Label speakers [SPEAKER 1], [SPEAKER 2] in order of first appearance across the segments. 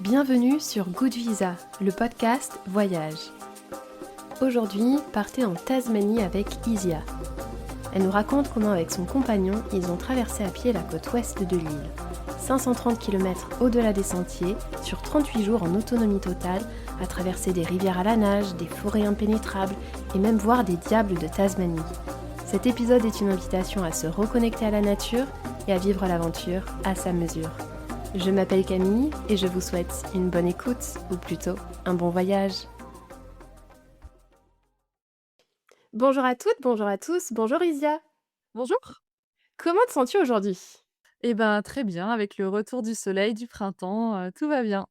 [SPEAKER 1] Bienvenue sur Good Visa, le podcast Voyage. Aujourd'hui, partez en Tasmanie avec Isia. Elle nous raconte comment avec son compagnon, ils ont traversé à pied la côte ouest de l'île. 530 km au-delà des sentiers, sur 38 jours en autonomie totale, à traverser des rivières à la nage, des forêts impénétrables et même voir des diables de Tasmanie. Cet épisode est une invitation à se reconnecter à la nature et à vivre l'aventure à sa mesure. Je m'appelle Camille et je vous souhaite une bonne écoute, ou plutôt un bon voyage. Bonjour à toutes, bonjour à tous, bonjour Isia.
[SPEAKER 2] Bonjour.
[SPEAKER 1] Comment te sens-tu aujourd'hui?
[SPEAKER 2] Eh ben, très bien, avec le retour du soleil, du printemps, tout va bien.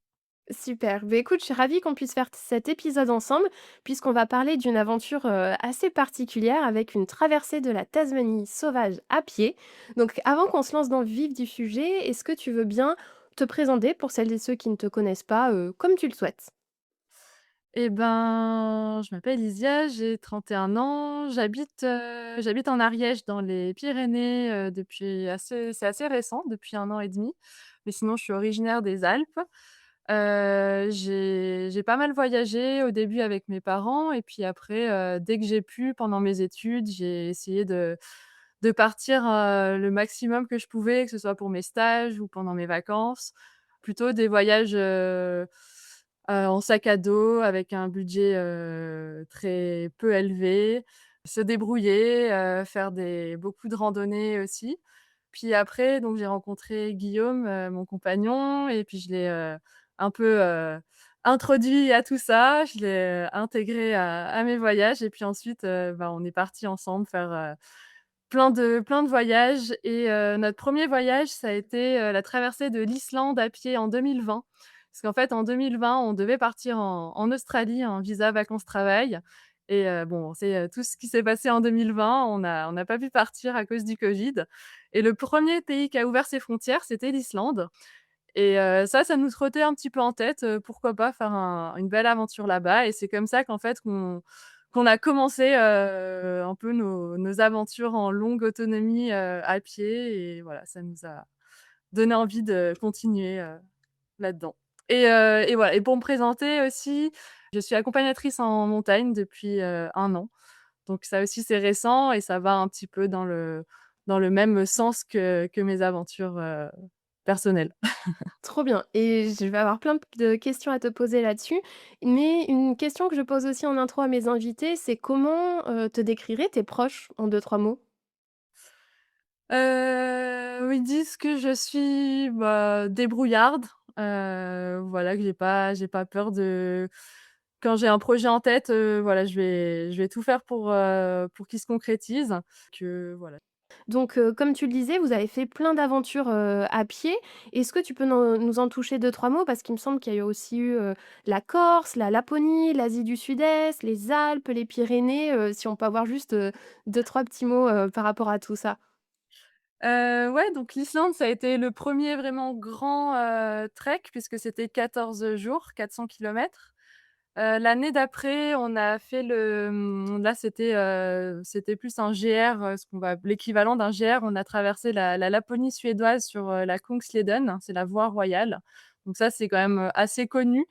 [SPEAKER 1] Super, écoute, je suis ravie qu'on puisse faire cet épisode ensemble, puisqu'on va parler d'une aventure assez particulière avec une traversée de la Tasmanie sauvage à pied. Donc avant qu'on se lance dans le vif du sujet, est-ce que tu veux bien te présenter pour celles et ceux qui ne te connaissent pas comme tu le souhaites?
[SPEAKER 2] Eh ben, je m'appelle Isia, j'ai 31 ans, j'habite en Ariège dans les Pyrénées, depuis assez récent, depuis 1 an et demi. Mais sinon je suis originaire des Alpes. J'ai pas mal voyagé au début avec mes parents et puis après, dès que j'ai pu pendant mes études, j'ai essayé de partir, le maximum que je pouvais, que ce soit pour mes stages ou pendant mes vacances. Plutôt des voyages, en sac à dos avec un budget, très peu élevé, se débrouiller, faire beaucoup de randonnées aussi. Puis après donc j'ai rencontré Guillaume, mon compagnon et puis je l'ai, un peu, introduit à tout ça. Je l'ai, intégré à mes voyages et puis ensuite, on est partis ensemble faire, plein de voyages et notre premier voyage, ça a été, la traversée de l'Islande à pied en 2020. Parce qu'en fait, en 2020, on devait partir en Australie, en visa vacances-travail et bon, c'est, tout ce qui s'est passé en 2020. On n'a pas pu partir à cause du covid et le premier pays qui a ouvert ses frontières, c'était l'Islande et ça nous trottait un petit peu en tête, pourquoi pas faire une belle aventure là-bas et c'est comme ça qu'en fait qu'on a commencé, un peu nos aventures en longue autonomie, à pied et voilà, ça nous a donné envie de continuer, là-dedans et voilà et pour me présenter aussi, je suis accompagnatrice en montagne depuis, 1 an. Donc ça aussi, c'est récent et ça va un petit peu dans le même sens que mes aventures, personnelles.
[SPEAKER 1] Trop bien et je vais avoir plein de questions à te poser là-dessus, mais une question que je pose aussi en intro à mes invités, c'est comment, te décriraient tes proches en deux trois mots?
[SPEAKER 2] Ils disent que je suis, débrouillarde, voilà, que j'ai pas peur de quand j'ai un projet en tête, voilà, je vais tout faire pour qu'il se concrétise, que voilà.
[SPEAKER 1] Donc comme tu le disais, vous avez fait plein d'aventures, à pied. Est-ce que tu peux nous en toucher deux trois mots? Parce qu'il me semble qu'il y a aussi eu, la Corse, la Laponie, l'Asie du Sud-Est, les Alpes, les Pyrénées, si on peut avoir juste, 2-3 petits mots, par rapport à tout ça?
[SPEAKER 2] Ouais, donc l'Islande, ça a été le premier vraiment grand, trek puisque c'était 14 jours, 400 kilomètres. L'année d'après, on a fait là, c'était plus un GR, ce qu'on va l'équivalent d'un GR. On a traversé la Laponie suédoise sur, la Kungsleden, c'est la voie royale. Donc ça, c'est quand même, assez connu.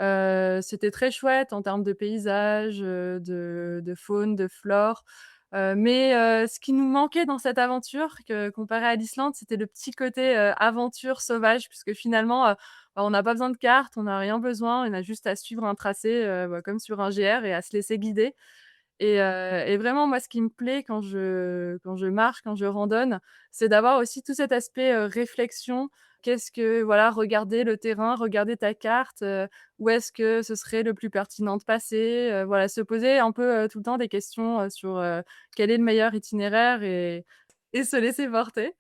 [SPEAKER 2] C'était très chouette en termes de paysages, de faune, de flore. Mais ce qui nous manquait dans cette aventure comparé à l'Islande, c'était le petit côté, aventure sauvage puisque finalement, on n'a pas besoin de carte, on n'a rien besoin, on a juste à suivre un tracé, comme sur un GR et à se laisser guider et vraiment moi ce qui me plaît quand je marche, quand je randonne, c'est d'avoir aussi tout cet aspect, réflexion. Qu'est-ce que voilà, regarder le terrain, regarder ta carte, où est-ce que ce serait le plus pertinent de passer? Voilà, se poser un peu, tout le temps des questions, sur, quel est le meilleur itinéraire et se laisser porter.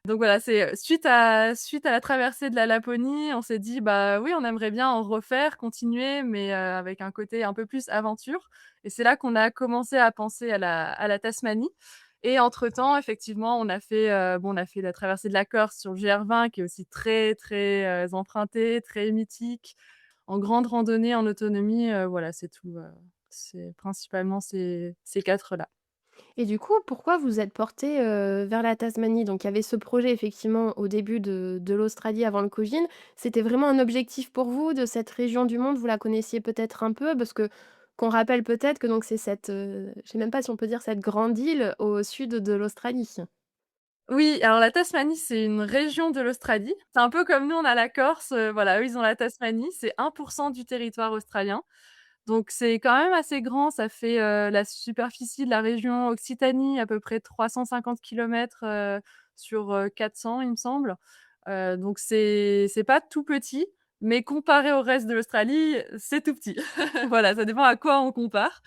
[SPEAKER 2] Donc voilà, c'est, suite à la traversée de la Laponie, on s'est dit: «Bah, oui, on aimerait bien en refaire, continuer, mais avec un côté un peu plus aventure» et c'est là qu'on a commencé à penser à la Tasmanie et entre-temps, effectivement, on a fait la traversée de la Corse sur le GR20 qui est aussi très, très, empruntée, très mythique, en grande randonnée, en autonomie, voilà, c'est tout, c'est principalement ces 4 là.
[SPEAKER 1] Et du coup, pourquoi vous êtes portés, vers la Tasmanie? Donc il y avait ce projet effectivement au début de l'Australie avant le Covid. C'était vraiment un objectif pour vous de cette région du monde? Vous la connaissiez peut-être un peu? Parce que qu'on rappelle peut-être que donc c'est cette, je sais même pas si on peut dire cette grande île au sud de l'Australie?
[SPEAKER 2] Oui, alors la Tasmanie, c'est une région de l'Australie. C'est un peu comme nous, on a la Corse, voilà, eux, ils ont la Tasmanie. C'est 1 du territoire australien. Donc c'est quand même assez grand. Ça fait, la superficie de la région Occitanie, à peu près 350 kilomètres, sur, 400, il me semble. Donc c'est pas tout petit, mais comparé au reste de l'Australie, c'est tout petit. Voilà, ça dépend à quoi on compare.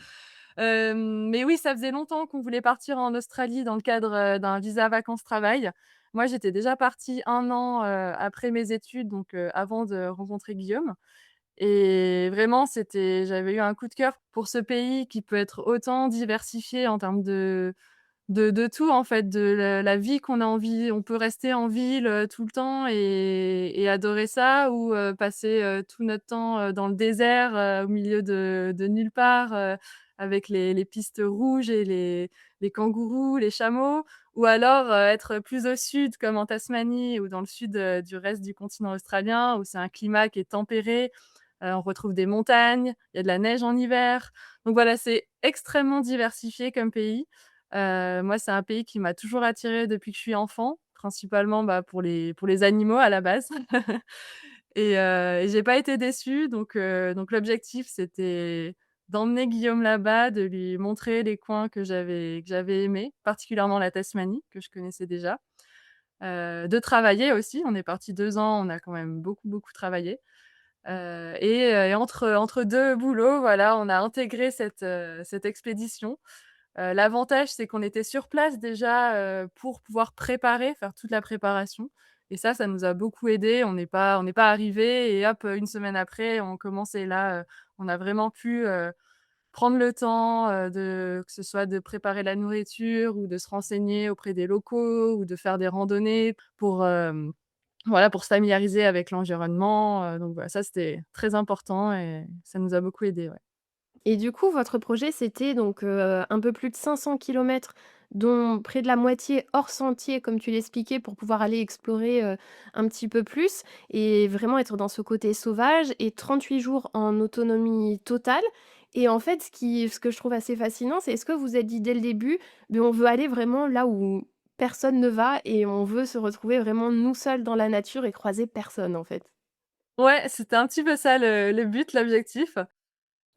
[SPEAKER 2] Mais oui, ça faisait longtemps qu'on voulait partir en Australie dans le cadre, d'un visa vacances-travail. Moi, j'étais déjà partie 1 an, après mes études, donc avant de rencontrer Guillaume et vraiment j'avais eu un coup de cœur pour ce pays qui peut être autant diversifié en termes de tout en fait, de la vie qu'on a envie on peut rester en ville, tout le temps et adorer ça ou passer, tout notre temps, dans le désert, au milieu de nulle part, avec les pistes rouges et les kangourous, les chameaux ou alors, être plus au sud comme en Tasmanie ou dans le sud, du reste du continent australien où c'est un climat qui est tempéré. On retrouve des montagnes, il y a de la neige en hiver. Donc voilà, c'est extrêmement diversifié comme pays. Moi, c'est un pays qui m'a toujours attirée depuis que je suis enfant, principalement, bah, pour les animaux à la base et j'ai pas été déçue donc l'objectif, c'était d'emmener Guillaume là-bas, de lui montrer les coins que j'avais aimés, particulièrement la Tasmanie que je connaissais déjà, de travailler aussi. On est partis 2 ans, on a quand même beaucoup, beaucoup travaillé, et entre 2 boulots, voilà, on a intégré cette expédition. L'avantage, c'est qu'on était sur place déjà, pour pouvoir faire toute la préparation et ça nous a beaucoup aidés. On n'est pas arrivés et hop, 1 semaine après, on commence et là, on a vraiment pu, prendre le temps, que ce soit de préparer la nourriture ou de se renseigner auprès des locaux ou de faire des randonnées pour, voilà, pour se familiariser avec l'environnement, donc voilà, ça, c'était très important et ça nous a beaucoup aidés, ouais.
[SPEAKER 1] Et du coup, votre projet, c'était donc, un peu plus de 500 kilomètres, dont près de la moitié hors sentier, comme tu l'expliquais, pour pouvoir aller explorer, un petit peu plus et vraiment être dans ce côté sauvage et 38 jours en autonomie totale et en fait, ce que je trouve assez fascinant, c'est est-ce que vous êtes dit dès le début: «Beh, on veut aller vraiment là où personne ne va et on veut se retrouver vraiment nous seuls dans la nature et croiser personne», en fait?
[SPEAKER 2] Ouais, c'était un petit peu ça le but, l'objectif.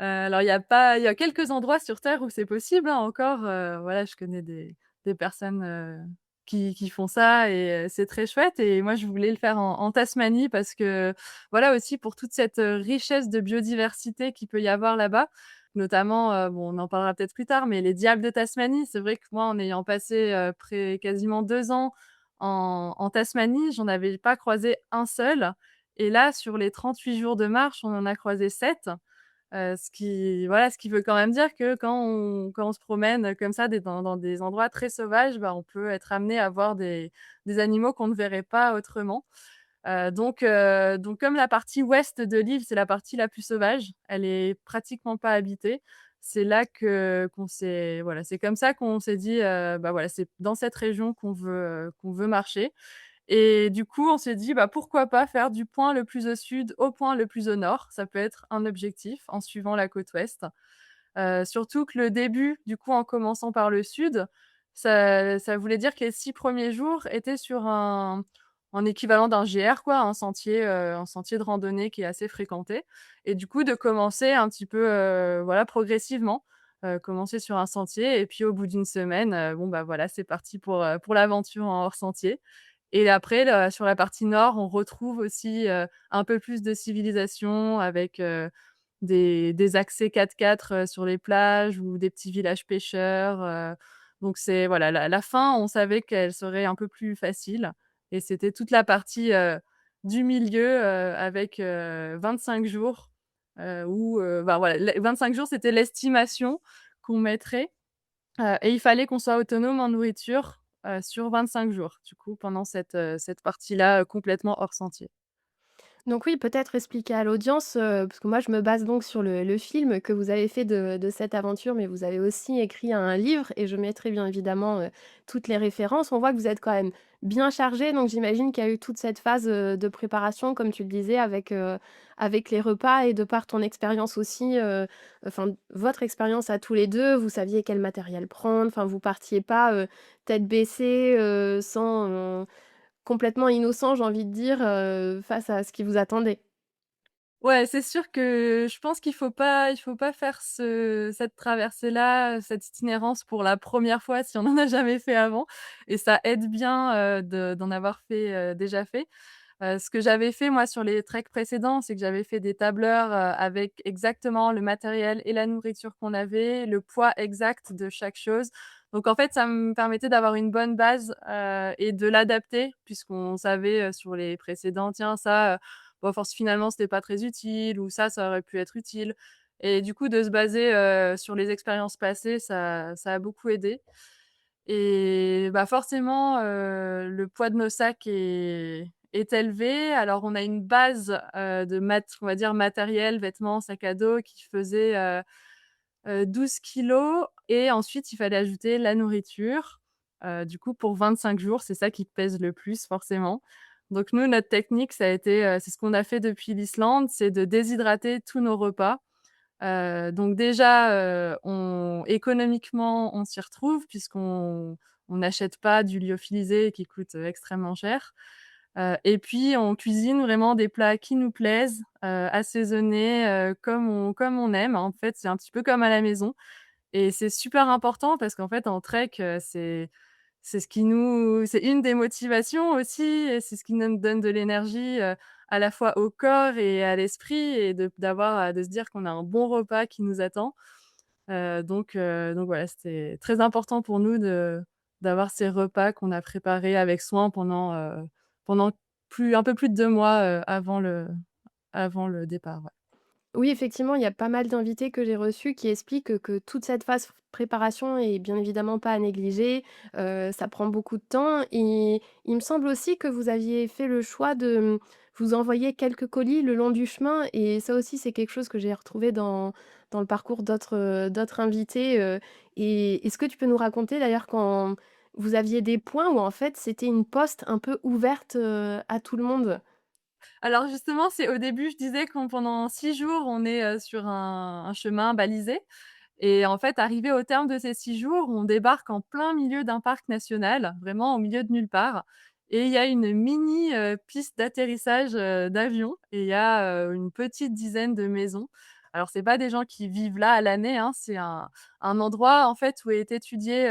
[SPEAKER 2] Alors il y a quelques endroits sur terre où c'est possible, hein, encore, voilà, je connais des personnes, qui font ça et c'est très chouette et moi je voulais le faire en Tasmanie parce que, voilà, aussi pour toute cette, richesse de biodiversité qu'il peut y avoir là-bas. Notamment, bon, on en parlera peut-être plus tard, mais les diables de Tasmanie, c'est vrai que moi, en ayant passé, près quasiment 2 ans en Tasmanie, j'en avais pas croisé un seul et là, sur les 38 jours de marche, on en a croisé 7. Ce qui veut quand même dire que quand on se promène comme ça dans des endroits très sauvages, bah, on peut être amené à voir des animaux qu'on ne verrait pas autrement. Donc comme la partie ouest de l'île, c'est la partie la plus sauvage, elle est pratiquement pas habitée. C'est là que qu'on s'est voilà, c'est comme ça qu'on s'est dit, bah, voilà, c'est dans cette région qu'on veut marcher et du coup, on s'est dit: «Bah, pourquoi pas faire du point le plus au sud au point le plus au nord?» Ça peut être un objectif en suivant la côte ouest. Surtout que le début, du coup, en commençant par le sud, ça voulait dire que les 6 premiers jours étaient sur un équivalent d'un GR quoi, un sentier de randonnée qui est assez fréquenté et du coup de commencer un petit peu, voilà, progressivement. Commencer sur un sentier et puis au bout d'une semaine, bon, bah, voilà, c'est parti pour l'aventure en hors sentier et après sur la partie nord, on retrouve aussi, un peu plus de civilisation avec, des accès 4x4, sur les plages ou des petits villages pêcheurs, donc c'est voilà, la fin, on savait qu'elle serait un peu plus facile et c'était toute la partie, du milieu, avec, 25 jours, où, bah, voilà, les 25 jours, c'était l'estimation qu'on mettrait, et il fallait qu'on soit autonome en nourriture, sur 25 jours, du coup, pendant cette partie-là, complètement hors sentier.
[SPEAKER 1] Donc oui, peut-être expliquer à l'audience, parce que moi je me base donc sur le film que vous avez fait de cette aventure, mais vous avez aussi écrit un livre et je mettrai bien évidemment, toutes les références. On voit que vous êtes quand même bien chargé, donc j'imagine qu'il y a eu toute cette phase, de préparation comme tu le disais avec les repas et de par ton expérience aussi, enfin votre expérience à tous les 2, vous saviez quel matériel prendre, enfin vous partiez pas, tête baissée, sans, complètement innocent, j'ai envie de dire, face à ce qui vous attendait.
[SPEAKER 2] Ouais, c'est sûr que je pense qu'il faut pas faire cette traversée-là, cette itinérance pour la première fois si on n'en a jamais fait avant et ça aide bien, d'en avoir fait, déjà fait. Ce que j'avais fait moi sur les treks précédents, c'est que j'avais fait des tableurs, avec exactement le matériel et la nourriture qu'on avait, le poids exact de chaque chose. Donc en fait, ça me permettait d'avoir une bonne base, et de l'adapter puisqu'on savait, sur les précédents: «Tiens ça, bon force finalement c'était pas très utile» ou «Ça, ça aurait pu être utile» et du coup de se baser, sur les expériences passées, ça a beaucoup aidé. Et bah, forcément, le poids de nos sacs est élevé. Alors on a une base, de on va dire matériel, vêtements, sac à dos qui faisait, 12 kilogrammes et ensuite il fallait ajouter la nourriture. Du coup pour 25 jours, c'est ça qui pèse le plus forcément. Donc nous, notre technique, ça a été, c'est ce qu'on a fait depuis l'Islande, c'est de déshydrater tous nos repas. Donc déjà, on économiquement, on s'y retrouve puisqu'on n'achète pas du lyophilisé qui coûte, extrêmement cher. Et puis on cuisine vraiment des plats qui nous plaisent, assaisonnés, comme on aime. En fait, c'est un petit peu comme à la maison et c'est super important parce qu'en fait en trek, c'est une des motivations aussi et c'est ce qui nous donne de l'énergie, à la fois au corps et à l'esprit et de se dire qu'on a un bon repas qui nous attend. Donc voilà, c'était très important pour nous d'avoir ces repas qu'on a préparés avec soin pendant un peu plus de 2 mois, avant le départ, ouais.
[SPEAKER 1] Oui, effectivement, il y a pas mal d'invités que j'ai reçus qui expliquent que toute cette phase préparation est bien évidemment pas à négliger, ça prend beaucoup de temps et il me semble aussi que vous aviez fait le choix de, vous envoyer quelques colis le long du chemin et ça aussi, c'est quelque chose que j'ai retrouvé dans le parcours d'autres invités, et est-ce que tu peux nous raconter d'ailleurs quand vous aviez des points où en fait c'était une poste un peu ouverte, à tout le monde?
[SPEAKER 2] Alors justement, c'est au début, je disais qu'on pendant 6 jours, on est, sur un chemin balisé et en fait, arrivé au terme de ces 6 jours, on débarque en plein milieu d'un parc national, vraiment au milieu de nulle part et il y a une mini, piste d'atterrissage, d'avion et il y a, une petite dizaine de maisons. Alors c'est pas des gens qui vivent là à l'année, hein, c'est un endroit en fait où est étudiée,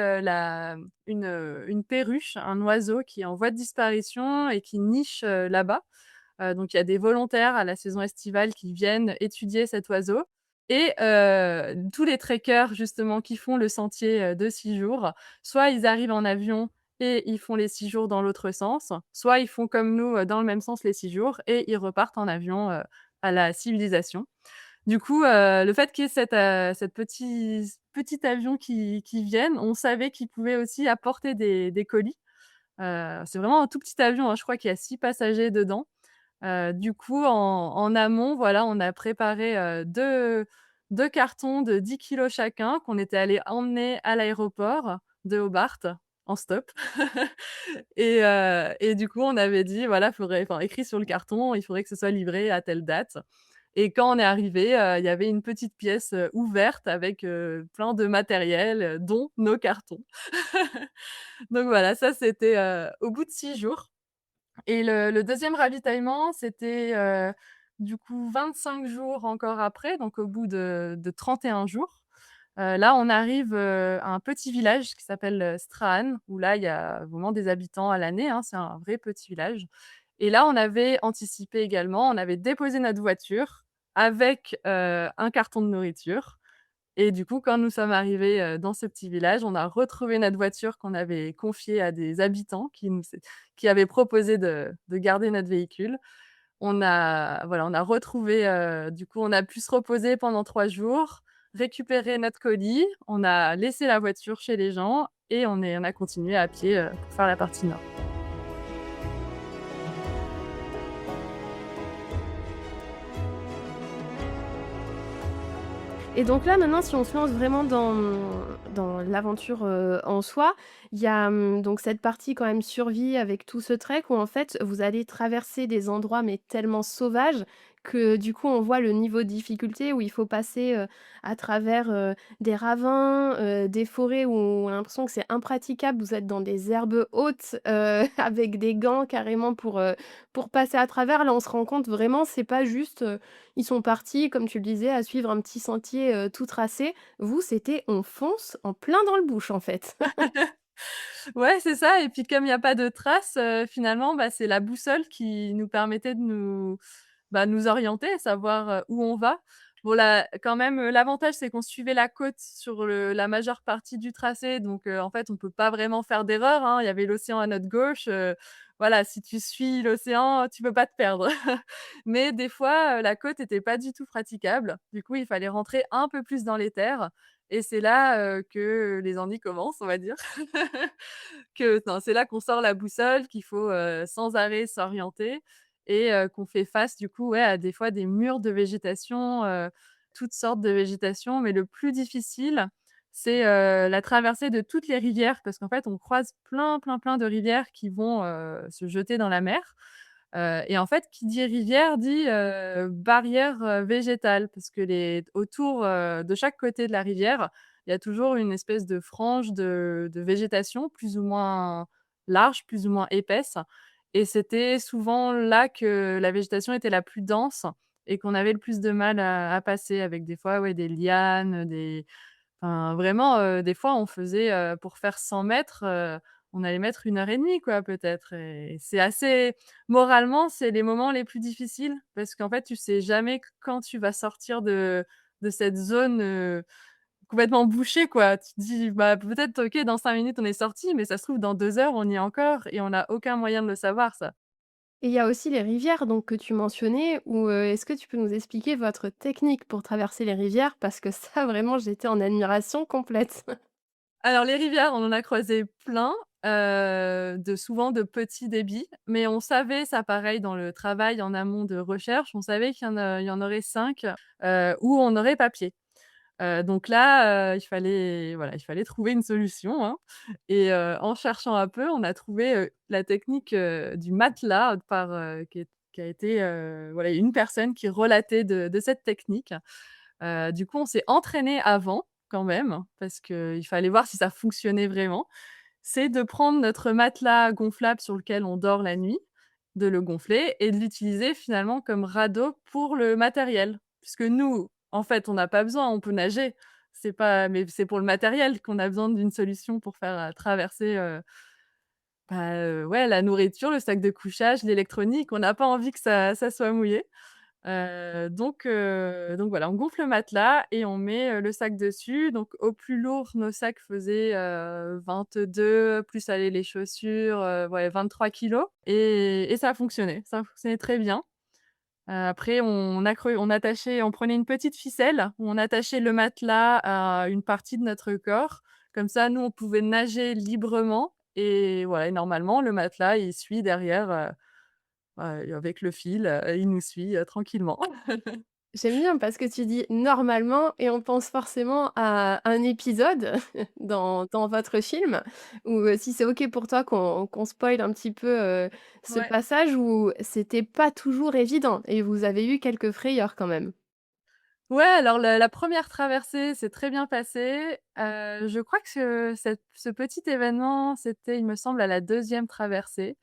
[SPEAKER 2] une perruche, un oiseau qui est en voie de disparition et qui niche, là-bas. Donc il y a des volontaires à la saison estivale qui viennent étudier cet oiseau et tous les trekkers justement qui font le sentier, de 6 jours, soit ils arrivent en avion et ils font les 6 jours dans l'autre sens, soit ils font comme nous, dans le même sens les 6 jours et ils repartent en avion, à la civilisation. Du coup, le fait qu'il y ait cette petit avion qui vienne, on savait qu'il pouvait aussi apporter des colis. C'est vraiment un tout petit avion, hein, je crois qu'il y a 6 passagers dedans. Du coup, en amont, voilà, on a préparé, 2 cartons de 10 kilogrammes chacun qu'on était allés emmener à l'aéroport de Hobart en stop et du coup, on avait dit, voilà, faudrait enfin, écrit sur le carton, il faudrait que ce soit livré à telle date et quand on est arrivé, il y avait une petite pièce, ouverte avec, plein de matériel, dont nos cartons. Donc voilà, ça c'était, au bout de 6 jours. Et le 2e ravitaillement, c'était, du coup 25 jours encore après, donc au bout de 31 jours. Là, on arrive, à un petit village qui s'appelle, Strahan, où là, il y a vraiment des habitants à l'année, hein, c'est un vrai petit village. Et là, on avait anticipé également, on avait déposé notre voiture avec, un carton de nourriture et du coup, quand nous sommes arrivés, dans ce petit village, on a retrouvé notre voiture qu'on avait confiée à des habitants qui avaient proposé de garder notre véhicule. On a retrouvé, du coup, on a pu se reposer pendant 3 jours, récupérer notre colis, on a laissé la voiture chez les gens et on a continué à pied, pour faire la partie nord.
[SPEAKER 1] Et donc là, maintenant, si on se lance vraiment dans l'aventure, en soi, il y a, donc cette partie quand même survie avec tout ce trek où en fait, vous allez traverser des endroits mais tellement sauvages que du coup, on voit le niveau de difficulté où il faut passer, à travers, des ravins, des forêts où on a l'impression que c'est impraticable. Vous êtes dans des herbes hautes, avec des gants carrément pour passer à travers. Là, on se rend compte vraiment, c'est pas juste, ils sont partis, comme tu le disais, à suivre un petit sentier, tout tracé. Vous, c'était on fonce en plein dans le bush, en fait.
[SPEAKER 2] Ouais, c'est ça et puis comme il y a pas de traces, finalement, bah, c'est la boussole qui nous permettait de nous orienter, savoir, où on va. Bon là, quand même, l'avantage, c'est qu'on suivait la côte sur la majeure partie du tracé donc en fait, on peut pas vraiment faire d'erreur, hein. Il y avait l'océan à notre gauche, voilà, si tu suis l'océan, tu peux pas te perdre. Mais des fois, la côte était pas du tout praticable. Du coup, il fallait rentrer un peu plus dans les terres et c'est là, que les ennuis commencent, on va dire. Que non, c'est là qu'on sort la boussole, qu'il faut, sans arrêt s'orienter et qu'on fait face du coup, ouais, à des fois des murs de végétation, toutes sortes de végétation. Mais le plus difficile, c'est, la traversée de toutes les rivières parce qu'en fait, on croise plein, plein, plein de rivières qui vont, se jeter dans la mer. Et en fait, qui dit rivière dit, barrière, végétale parce que les autour, de chaque côté de la rivière, il y a toujours une espèce de frange de végétation plus ou moins large, plus ou moins épaisse et c'était souvent là que la végétation était la plus dense et qu'on avait le plus de mal à passer avec des fois, ouais, des lianes, des enfin, vraiment, des fois, on faisait, pour faire 100 mètres, on allait mettre 1 heure et demie, quoi, peut-être et c'est assez moralement, c'est les moments les plus difficiles parce qu'en fait, tu sais jamais quand tu vas sortir de cette zone, complètement bouchée, quoi. Tu te dis: «Bah, peut-être, OK, dans 5 minutes, on est sorti, mais ça se trouve, dans 2 heures, on y est encore» et on n'a aucun moyen de le savoir, ça.
[SPEAKER 1] Et il y a aussi les rivières donc que tu mentionnais où, est-ce que tu peux nous expliquer votre technique pour traverser les rivières? Parce que ça, vraiment, j'étais en admiration complète.
[SPEAKER 2] Alors les rivières, on en a croisé plein, de souvent de petits débits, mais on savait ça pareil dans le travail en amont de recherche, on savait il y en aurait 5 où on aurait pas pied. Donc là, il fallait voilà, il fallait trouver une solution, hein et en cherchant un peu, on a trouvé, la technique, du matelas qui a été, voilà, une personne qui relatait de cette technique. Du coup, on s'est entraîné avant quand même, parce qu'il fallait voir si ça fonctionnait vraiment. C'est de prendre notre matelas gonflable sur lequel on dort la nuit, de le gonfler et de l'utiliser finalement comme radeau pour le matériel. Puisque nous, en fait, on n'a pas besoin, on peut nager. C'est pas mais c'est pour le matériel qu'on a besoin d'une solution pour faire, traverser, bah, ouais, la nourriture, le sac de couchage, l'électronique. On n'a pas envie que ça soit mouillé. Donc voilà, on gonfle le matelas et on met, le sac dessus. Donc au plus lourd, nos sacs faisaient, 22 plus allez les chaussures, ouais 23 kilos et ça a fonctionné très bien. Après on attachait on prenait une petite ficelle où on attachait le matelas à une partie de notre corps. Comme ça, nous, on pouvait nager librement et voilà et normalement le matelas, il suit derrière, avec le fil, il nous suit, tranquillement.
[SPEAKER 1] J'aime bien parce que tu dis «normalement» et on pense forcément à un épisode dans votre film où, si c'est OK pour toi qu'on spoil un petit peu, ce
[SPEAKER 2] Ouais.
[SPEAKER 1] passage où c'était pas toujours évident et vous avez eu quelques frayeurs quand même.
[SPEAKER 2] Ouais, alors la 1re traversée s'est très bien passée. Je crois que ce petit événement, c'était, il me semble, à la 2e traversée,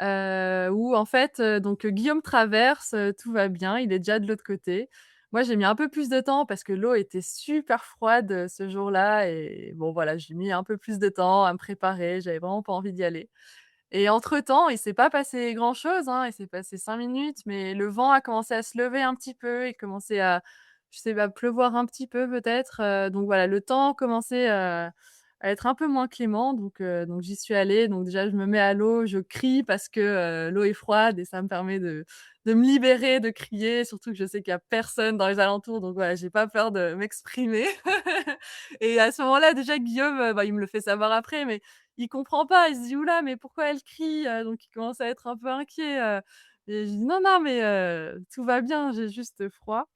[SPEAKER 2] où en fait, donc Guillaume traverse, tout va bien, il est déjà de l'autre côté. Moi, j'ai mis un peu plus de temps parce que l'eau était super froide, ce jour-là et bon voilà, j'ai mis un peu plus de temps à me préparer, j'avais vraiment pas envie d'y aller et entre-temps, il s'est pas passé grand-chose, hein, il s'est passé 5 minutes, mais le vent a commencé à se lever un petit peu, il commençait à je sais pas, pleuvoir un petit peu peut-être, donc voilà, le temps commençait, à être un peu moins clément donc j'y suis allée. Donc déjà, je me mets à l'eau, je crie parce que, l'eau est froide et ça me permet de me libérer, de crier, surtout que je sais qu'il y a personne dans les alentours donc voilà, j'ai pas peur de m'exprimer et à ce moment-là, déjà Guillaume, bah, il me le fait savoir après, mais il comprend pas, il se dit: «Ouh là, mais pourquoi elle crie?» Donc il commence à être un peu inquiet, et je dis: «Non, non, mais tout va bien, j'ai juste froid».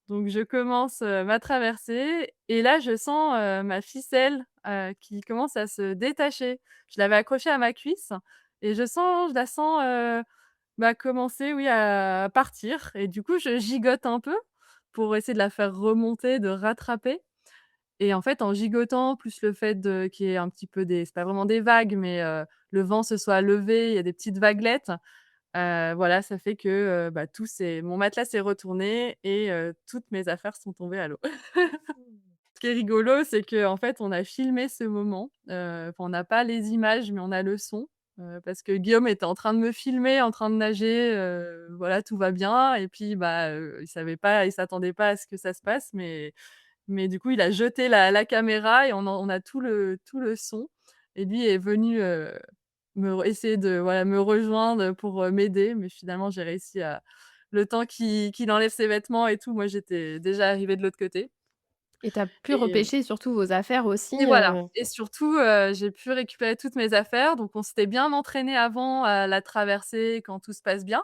[SPEAKER 2] Donc je commence, ma traversée et là je sens, ma ficelle, qui commence à se détacher. Je l'avais accrochée à ma cuisse et je la sens, commencer, oui, à partir et du coup je gigote un peu pour essayer de la faire remonter, de rattraper et en fait, en gigotant, plus le fait de qu'il y ait un petit peu des c'est pas vraiment des vagues, mais le vent se soit levé, il y a des petites vaguelettes. Voilà, ça fait que, tout s'est mon matelas s'est retourné et toutes mes affaires sont tombées à l'eau. Ce qui est rigolo, c'est qu'en fait, on a filmé ce moment, enfin, on n'a pas les images, mais on a le son, parce que Guillaume était en train de me filmer, en train de nager, voilà, tout va bien et puis, il s'attendait pas à ce que ça se passe, mais du coup, il a jeté la caméra et on a tout le son et lui est venu, essayer de, voilà, me rejoindre pour, m'aider, mais finalement, j'ai réussi à le temps qu'il enlève ses vêtements et tout, moi, j'étais déjà arrivée de l'autre côté
[SPEAKER 1] Et tu as pu
[SPEAKER 2] et
[SPEAKER 1] repêcher surtout vos affaires aussi,
[SPEAKER 2] et voilà et surtout, j'ai pu récupérer toutes mes affaires, donc on s'était bien entraîné avant à la traversée quand tout se passe bien.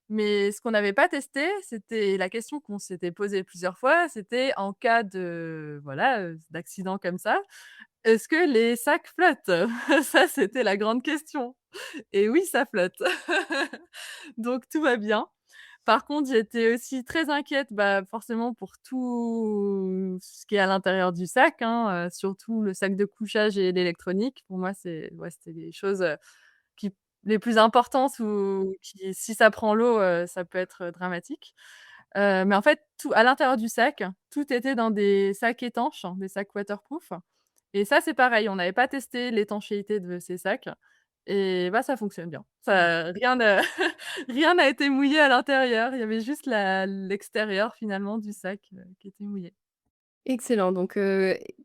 [SPEAKER 2] Mais ce qu'on n'avait pas testé, c'était la question qu'on s'était posée plusieurs fois, c'était en cas de voilà, d'accident comme ça, est-ce que les sacs flottent? Ça, c'était la grande question et oui, ça flotte. Donc tout va bien. Par contre, j'étais aussi très inquiète, forcément pour tout ce qui est à l'intérieur du sac, hein, surtout le sac de couchage et l'électronique. Pour moi, c'était les choses, qui les plus importantes ou qui si ça prend l'eau, ça peut être, dramatique. Mais en fait, tout à l'intérieur du sac, tout était dans des sacs étanches, hein, des sacs waterproof et ça, c'est pareil, on n'avait pas testé l'étanchéité de ces sacs et ça fonctionne bien. Ça rien ne rien n'a été mouillé à l'intérieur, il y avait juste l'extérieur finalement du sac, qui était mouillé.
[SPEAKER 1] excellent, donc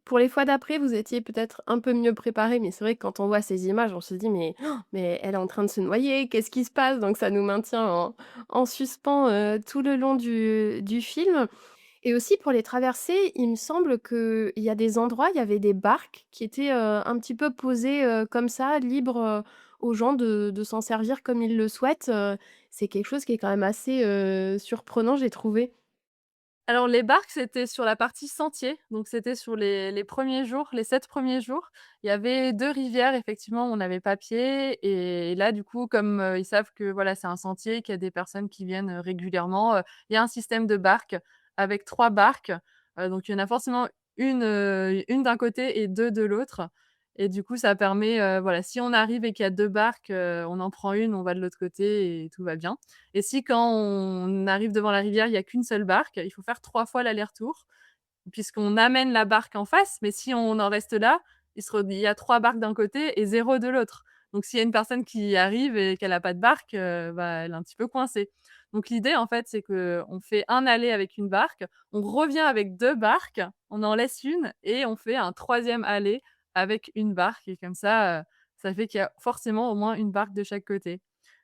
[SPEAKER 1] pour les fois d'après, vous étiez peut-être un peu mieux préparés, mais c'est vrai que quand on voit ces images, on se dit: «Mais mais elle est en train de se noyer, qu'est-ce qui se passe?» Donc ça nous maintient en suspens, tout le long du film. Et aussi pour les traversées, il me semble qu'il y a des endroits, il y avait des barques qui étaient, un petit peu posées, comme ça, libres, aux gens de s'en servir comme ils le souhaitent, c'est quelque chose qui est quand même assez, surprenant, j'ai trouvé.
[SPEAKER 2] Alors les barques, c'était sur la partie sentier, donc c'était sur les premiers jours, les 7 premiers jours. Il y avait 2 rivières effectivement où on avait pas pied et là du coup comme, ils savent que voilà, c'est un sentier, qu'il y a des personnes qui viennent, régulièrement, il y a un système de barques avec 3 barques, donc il y en a forcément une d'un côté et 2 de l'autre et du coup ça permet, voilà, si on arrive et qu'il y a 2 barques, on en prend une, on va de l'autre côté et tout va bien. Et si quand on arrive devant la rivière, il y a qu'une seule barque, il faut faire 3 fois l'aller-retour, puisqu'on amène la barque en face, mais si on en reste là, il y a 3 barques d'un côté et 0 de l'autre. Donc s'il y a une personne qui arrive et qu'elle a pas de barque, elle est un petit peu coincée. Donc l'idée, en fait, c'est qu'on fait un aller avec une barque, on revient avec 2 barques, on en laisse une et on fait un troisième aller avec une barque et comme ça fait qu'il y a forcément au moins une barque de chaque côté.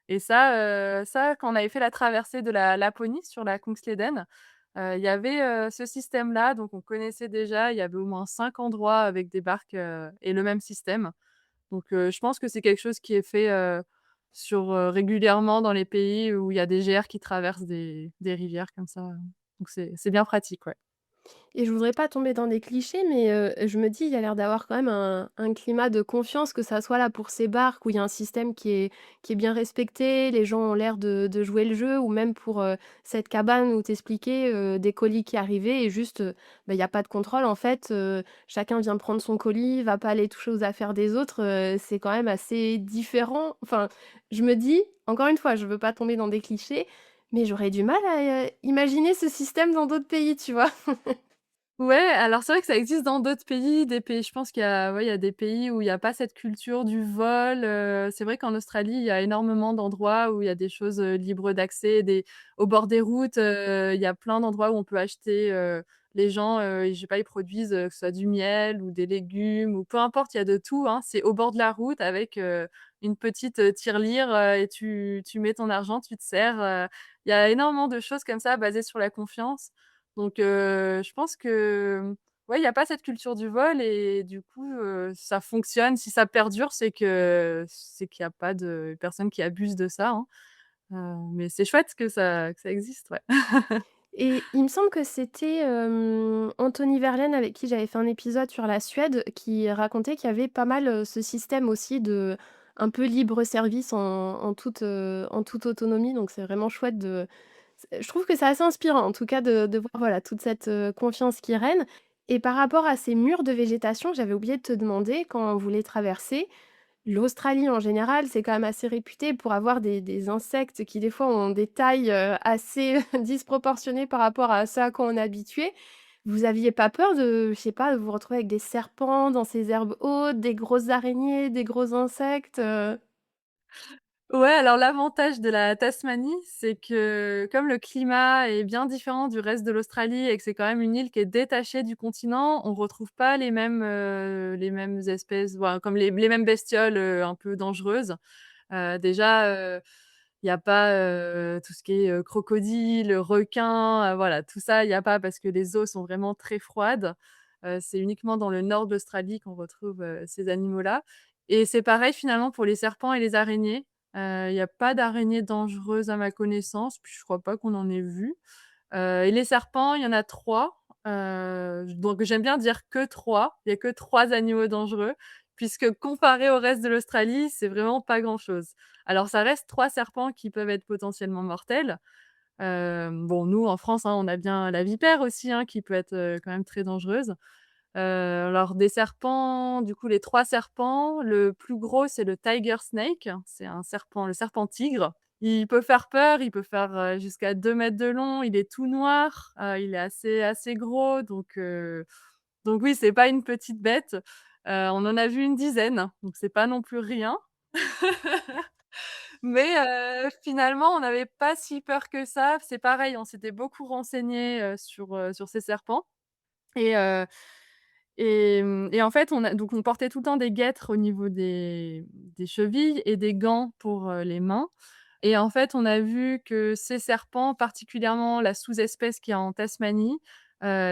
[SPEAKER 2] Et ça, quand on avait fait la traversée de la Laponie sur la Kungsleden, il y avait, ce système-là, donc on connaissait déjà, il y avait au moins 5 endroits avec des barques, et le même système. Donc je pense que c'est quelque chose qui est fait, régulièrement dans les pays où il y a des GR qui traversent des rivières comme ça, donc c'est bien pratique, ouais.
[SPEAKER 1] Et je voudrais pas tomber dans des clichés, mais je me dis, il y a l'air d'avoir quand même un climat de confiance, que ça soit là pour ces barques où il y a un système qui est bien respecté, les gens ont l'air de jouer le jeu ou même pour, cette cabane où tu expliquais, des colis qui arrivaient et juste, il y a pas de contrôle en fait, chacun vient prendre son colis, va pas aller toucher aux affaires des autres, c'est quand même assez différent. Enfin, je me dis, encore une fois, je veux pas tomber dans des clichés, mais j'aurais du mal à, imaginer ce système dans d'autres pays, tu vois?
[SPEAKER 2] Ouais, alors c'est vrai que ça existe dans d'autres pays, des pays je pense qu'il y a ouais, il y a des pays où il y a pas cette culture du vol, c'est vrai qu'en Australie, il y a énormément d'endroits où il y a des choses, libres d'accès, des au bord des routes, il y a plein d'endroits où on peut acheter, les gens, je sais pas, ils produisent, que ce soit du miel ou des légumes ou peu importe, il y a de tout, hein. C'est au bord de la route avec, une petite, tirelire, et tu mets ton argent, tu te sers, il y a énormément de choses comme ça basées sur la confiance. Donc je pense que, ouais, il y a pas cette culture du vol et du coup, ça fonctionne. Si ça perdure, c'est qu'il y a pas de personnes qui abusent de ça, hein. Mais c'est chouette que ça existe, ouais.
[SPEAKER 1] Et il me semble que c'était, Anthony Verlaine avec qui j'avais fait un épisode sur la Suède, qui racontait qu'il y avait pas mal, ce système aussi de un peu libre service en toute autonomie, donc c'est vraiment chouette de je trouve que c'est assez inspirant en tout cas de voir, voilà, toute cette, confiance qui règne. Et par rapport à ces murs de végétation, j'avais oublié de te demander, quand vous les traversez, l'Australie, en général, c'est quand même assez réputé pour avoir des insectes qui, des fois, ont des tailles, assez disproportionnées par rapport à ce à quoi on est habitué. Vous aviez pas peur de, je sais pas, de vous retrouver avec des serpents dans ces herbes hautes, des grosses araignées, des gros insectes?
[SPEAKER 2] Ouais, alors l'avantage de la Tasmanie, c'est que comme le climat est bien différent du reste de l'Australie et que c'est quand même une île qui est détachée du continent, on retrouve pas les mêmes espèces, voilà, comme les mêmes bestioles, un peu dangereuses. Déjà, il y a pas, tout ce qui est, crocodile, requin, voilà, tout ça, il y a pas parce que les eaux sont vraiment très froides. C'est uniquement dans le nord de l'Australie qu'on retrouve, ces animaux-là et c'est pareil finalement pour les serpents et les araignées. Il y a pas d'araignées dangereuses à ma connaissance, puis je crois pas qu'on en ait vu. Et les serpents, il y en a 3. Donc j'aime bien dire que 3. Il y a que 3 animaux dangereux, puisque comparé au reste de l'Australie, c'est vraiment pas grand-chose. Alors ça reste 3 serpents qui peuvent être potentiellement mortels. Bon, nous en France, hein, on a bien la vipère aussi, hein, qui peut être, quand même très dangereuse. Alors des serpents, du coup les 3 serpents, le plus gros c'est le tiger snake, c'est un serpent le serpent tigre. Il peut faire peur, il peut faire, jusqu'à 2 mètres de long, il est tout noir, il est assez gros donc oui, c'est pas une petite bête. On en a vu une dizaine, donc c'est pas non plus rien. Mais finalement, on n'avait pas si peur que ça. C'est pareil, on s'était beaucoup renseignés, sur ces serpents et et en fait, on portait tout le temps des guêtres au niveau des chevilles et des gants pour, les mains et en fait, on a vu que ces serpents, particulièrement la sous-espèce qu'il y a en Tasmanie,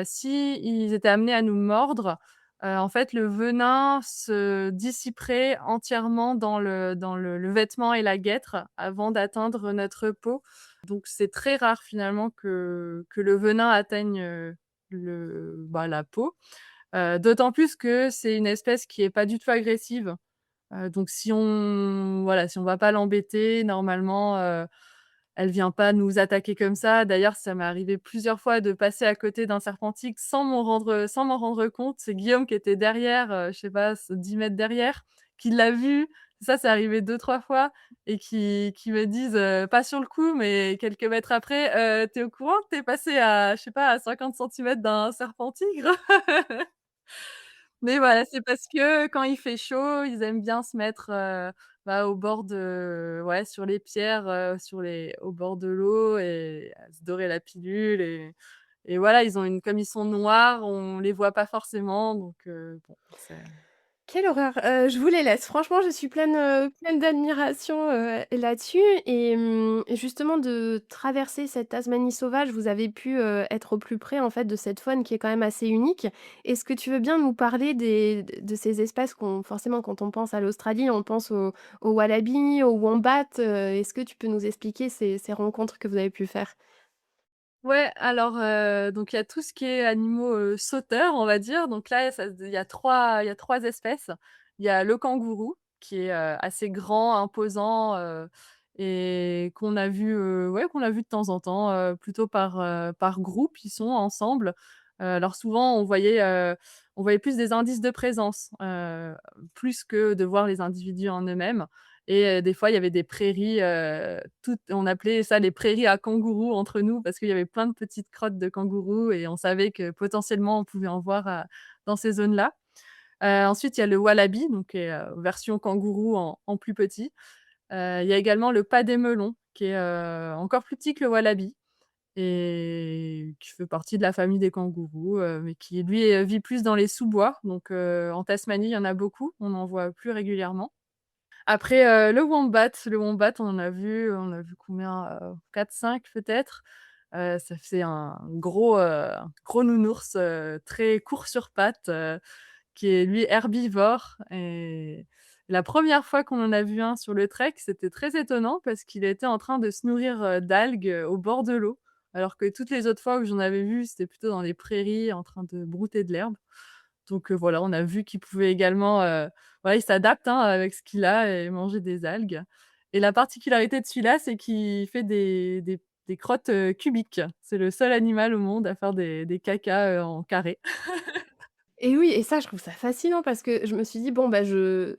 [SPEAKER 2] si ils étaient amenés à nous mordre, en fait, le venin se dissiperait entièrement dans le vêtement et la guêtre avant d'atteindre notre peau. Donc c'est très rare finalement que le venin atteigne, la peau. D'autant plus que c'est une espèce qui est pas du tout agressive, donc si on va pas l'embêter, normalement, elle vient pas nous attaquer comme ça. D'ailleurs, ça m'est arrivé plusieurs fois de passer à côté d'un serpentique sans m'en rendre compte. C'est Guillaume qui était derrière, je sais pas, 10 mètres derrière, qui l'a vu. Ça, c'est arrivé 2 3 fois et qui me disent, pas sur le coup, mais quelques mètres après: «Tu es au courant que tu es passé à, je sais pas, à 50 centimètres d'un serpent tigre?» Mais voilà, c'est parce que quand il fait chaud, ils aiment bien se mettre, au bord de ouais, sur les pierres, au bord de l'eau et à se dorer la pilule et voilà, ils ont une comme ils sont noirs, on les voit pas forcément donc bon, c'est
[SPEAKER 1] Quelle horreur! Je vous les laisse. Franchement, je suis pleine d'admiration, là-dessus. Et justement de traverser cette Tasmanie sauvage, vous avez pu, être au plus près, en fait, de cette faune qui est quand même assez unique. Est-ce que tu veux bien nous parler des de ces espèces qu'on forcément, quand on pense à l'Australie, on pense aux wallabies, aux wombats, est-ce que tu peux nous expliquer ces rencontres que vous avez pu faire?
[SPEAKER 2] ouais, alors, donc il y a tout ce qui est animaux, sauteurs, on va dire. Donc là, il y a 3 espèces. Il y a le kangourou qui est, assez grand, imposant, et qu'on a vu de temps en temps, plutôt par groupe. Ils sont ensemble. Alors souvent, on voyait plus des indices de présence, plus que de voir les individus en eux-mêmes. Et des fois, il y avait des prairies, toutes on appelait ça les prairies à kangourous entre nous parce qu'il y avait plein de petites crottes de kangourous et on savait que potentiellement on pouvait en voir, dans ces zones-là. Ensuite, il y a le wallaby, donc qui est, version kangourou en plus petit. Il y a également le padé-melon qui est, encore plus petit que le wallaby et qui fait partie de la famille des kangourous, mais qui lui, vit plus dans les sous-bois. Donc en Tasmanie, il y en a beaucoup, on en voit plus régulièrement. Après, le wombat, on a vu combien? 4-5 peut-être. Ça fait un gros nounours, très court sur pattes, qui est lui herbivore et la première fois qu'on en a vu un sur le trek, c'était très étonnant parce qu'il était en train de se nourrir, d'algues, au bord de l'eau. alors que toutes les autres fois où j'en avais vu, c'était plutôt dans les prairies en train de brouter de l'herbe. Donc voilà, on a vu qu'il pouvait également, voilà, il s'adapte, hein, avec ce qu'il a et manger des algues et la particularité de celui-là, c'est qu'il fait des crottes, cubiques. C'est le seul animal au monde à faire des cacas, en carré.
[SPEAKER 1] Et oui et ça, je trouve ça fascinant parce que je me suis dit: «Bon, bah, je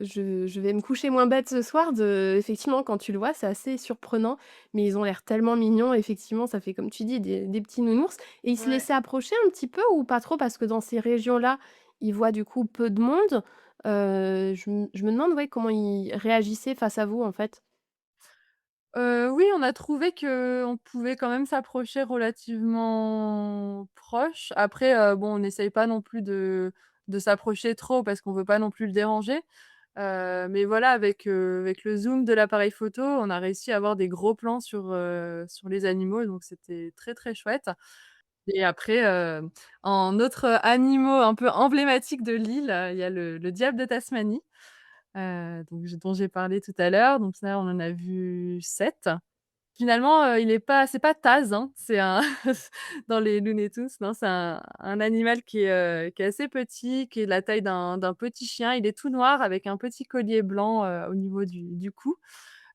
[SPEAKER 1] vais me coucher moins bête ce soir» effectivement, quand tu le vois, c'est assez surprenant, mais ils ont l'air tellement mignons. Effectivement, ça fait comme tu dis des petits nounours et ils se
[SPEAKER 2] Ouais.
[SPEAKER 1] laissaient approcher un petit peu ou pas trop? Parce que dans ces régions-là, ils voient du coup peu de monde. Je me demande, ouais, comment ils réagissaient face à vous, en fait?
[SPEAKER 2] Oui, on a trouvé qu'on pouvait quand même s'approcher relativement proche. Après, bon, on n'essaye pas non plus de s'approcher trop parce qu'on veut pas non plus le déranger. Mais voilà, avec le zoom de l'appareil photo, on a réussi à avoir des gros plans sur les animaux, donc c'était très, très chouette. Et après, en autres animaux un peu emblématiques de l'île, il y a le diable de Tasmanie, donc dont j'ai parlé tout à l'heure. Donc ça, on en a vu 7. Finalement, il est pas c'est pas Taz, hein, c'est un dans les Looney Tunes, non, c'est un animal qui est assez petit, qui est de la taille d'un petit chien. Il est tout noir avec un petit collier blanc, au niveau du cou.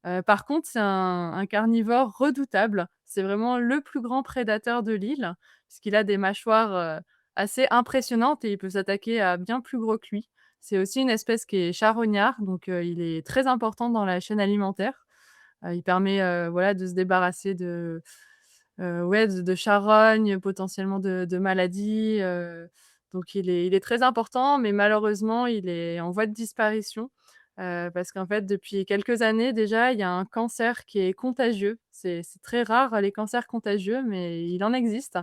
[SPEAKER 2] Par contre, c'est un carnivore redoutable. C'est vraiment le plus grand prédateur de l'île, puisqu'il a des mâchoires, assez impressionnantes et il peut s'attaquer à bien plus gros que lui. C'est aussi une espèce qui est charognard, donc il est très important dans la chaîne alimentaire. Il permet, voilà, de se débarrasser ouais, de charognes, potentiellement de maladies, donc il est très important, mais malheureusement, il est en voie de disparition, parce qu'en fait, depuis quelques années déjà, il y a un cancer qui est contagieux. C'est très rare, les cancers contagieux, mais il en existe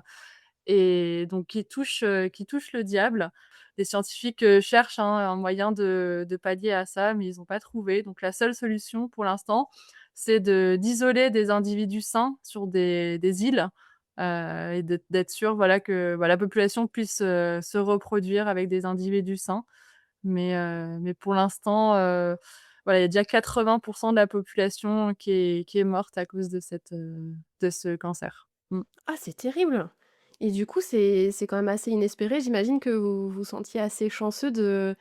[SPEAKER 2] et donc qui touche le diable. Les scientifiques, cherchent, hein, un moyen de pallier à ça, mais ils ont pas trouvé. Donc la seule solution pour l'instant, c'est d'isoler des individus sains sur des îles, et d'être sûr, voilà, que, bah, la population puisse, se reproduire avec des individus sains. Mais pour l'instant, voilà, il y a déjà 80 de la population qui est morte à cause de ce cancer. Mmh.
[SPEAKER 1] Ah, c'est terrible! Et du coup, c'est quand même assez inespéré. J'imagine que vous vous sentiez assez chanceux de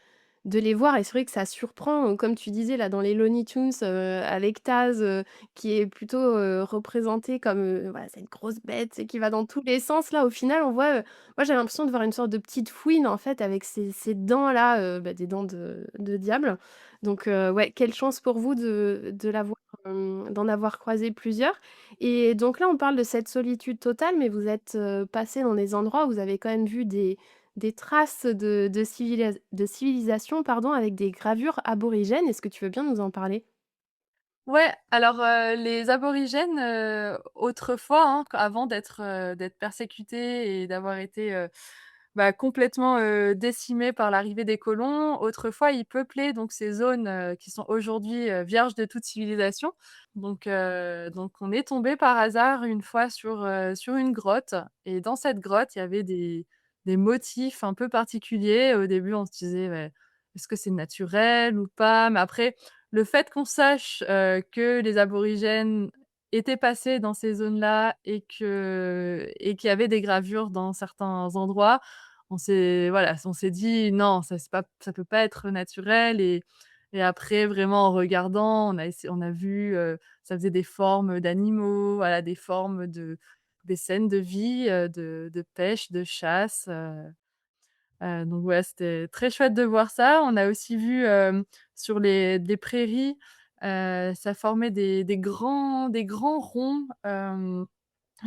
[SPEAKER 1] les voir et c'est vrai que ça surprend, comme tu disais là dans les Looney Tunes, avec Taz, qui est plutôt, représenté comme, voilà, cette grosse bête qui va dans tous les sens. Là, au final, on voit, moi j'avais l'impression de voir une sorte de petite fouine en fait avec ces dents-là, bah, des dents de diable. Donc, ouais, quelle chance pour vous de l'avoir, d'en avoir croisé plusieurs. Et donc là, on parle de cette solitude totale, mais vous êtes, passés dans des endroits où vous avez quand même vu des traces de civilisation, pardon, avec des gravures aborigènes. Est-ce que tu veux bien nous en parler?
[SPEAKER 2] Ouais, alors, les aborigènes, autrefois, hein, avant d'être persécutés et d'avoir été, bah, complètement, décimés par l'arrivée des colons, autrefois, ils peuplaient donc ces zones, qui sont aujourd'hui, vierges de toute civilisation. Donc on est tombé par hasard une fois sur une grotte et dans cette grotte, il y avait des motifs un peu particuliers. Au début, on se disait: «Ouais, est-ce que c'est naturel ou pas?» Mais après, le fait qu'on sache, que les aborigènes étaient passés dans ces zones-là et qu'il y avait des gravures dans certains endroits, on s'est dit: «Non, ça peut pas être naturel» et après vraiment en regardant, on a vu, ça faisait des formes d'animaux, voilà, des scènes de vie, de pêche, de chasse, donc ouais, c'était très chouette de voir ça. On a aussi vu, sur les des prairies, ça formait des grands ronds, je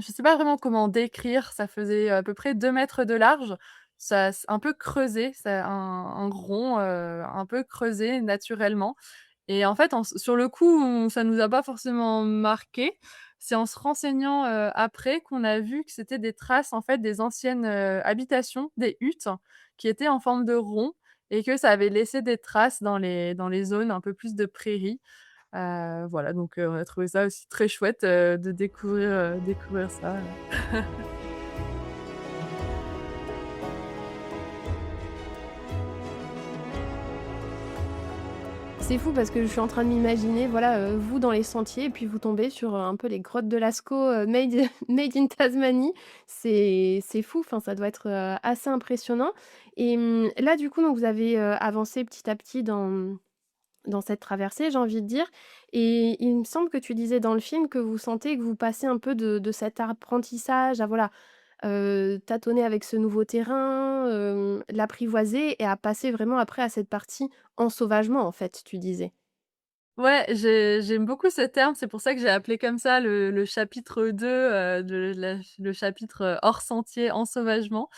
[SPEAKER 2] sais pas vraiment comment décrire, ça faisait à peu près 2 mètres de large. Ça un peu creusé, ça un rond, un peu creusé naturellement et en fait, sur le coup, ça nous a pas forcément marqué. C'est en se renseignant, après qu'on a vu que c'était des traces, en fait, des anciennes, habitations, des huttes qui étaient en forme de rond et que ça avait laissé des traces dans les zones un peu plus de prairies. Voilà, donc on a trouvé ça aussi très chouette, de découvrir ça.
[SPEAKER 1] C'est fou parce que je suis en train de m'imaginer, voilà, vous dans les sentiers et puis vous tombez sur, un peu les grottes de Lascaux, made made in Tasmanie. C'est fou, enfin ça doit être, assez impressionnant et là du coup donc vous avez, avancé petit à petit dans cette traversée, j'ai envie de dire et il me semble que tu disais dans le film que vous sentez que vous passez un peu de cet apprentissage à voilà, tâtonner avec ce nouveau terrain, l'apprivoiser et à passer vraiment après à cette partie ensauvagement, en fait, tu disais?
[SPEAKER 2] Ouais, j'aime beaucoup ce terme, c'est pour ça que j'ai appelé comme ça le chapitre 2 de la le chapitre, hors sentier, ensauvagement.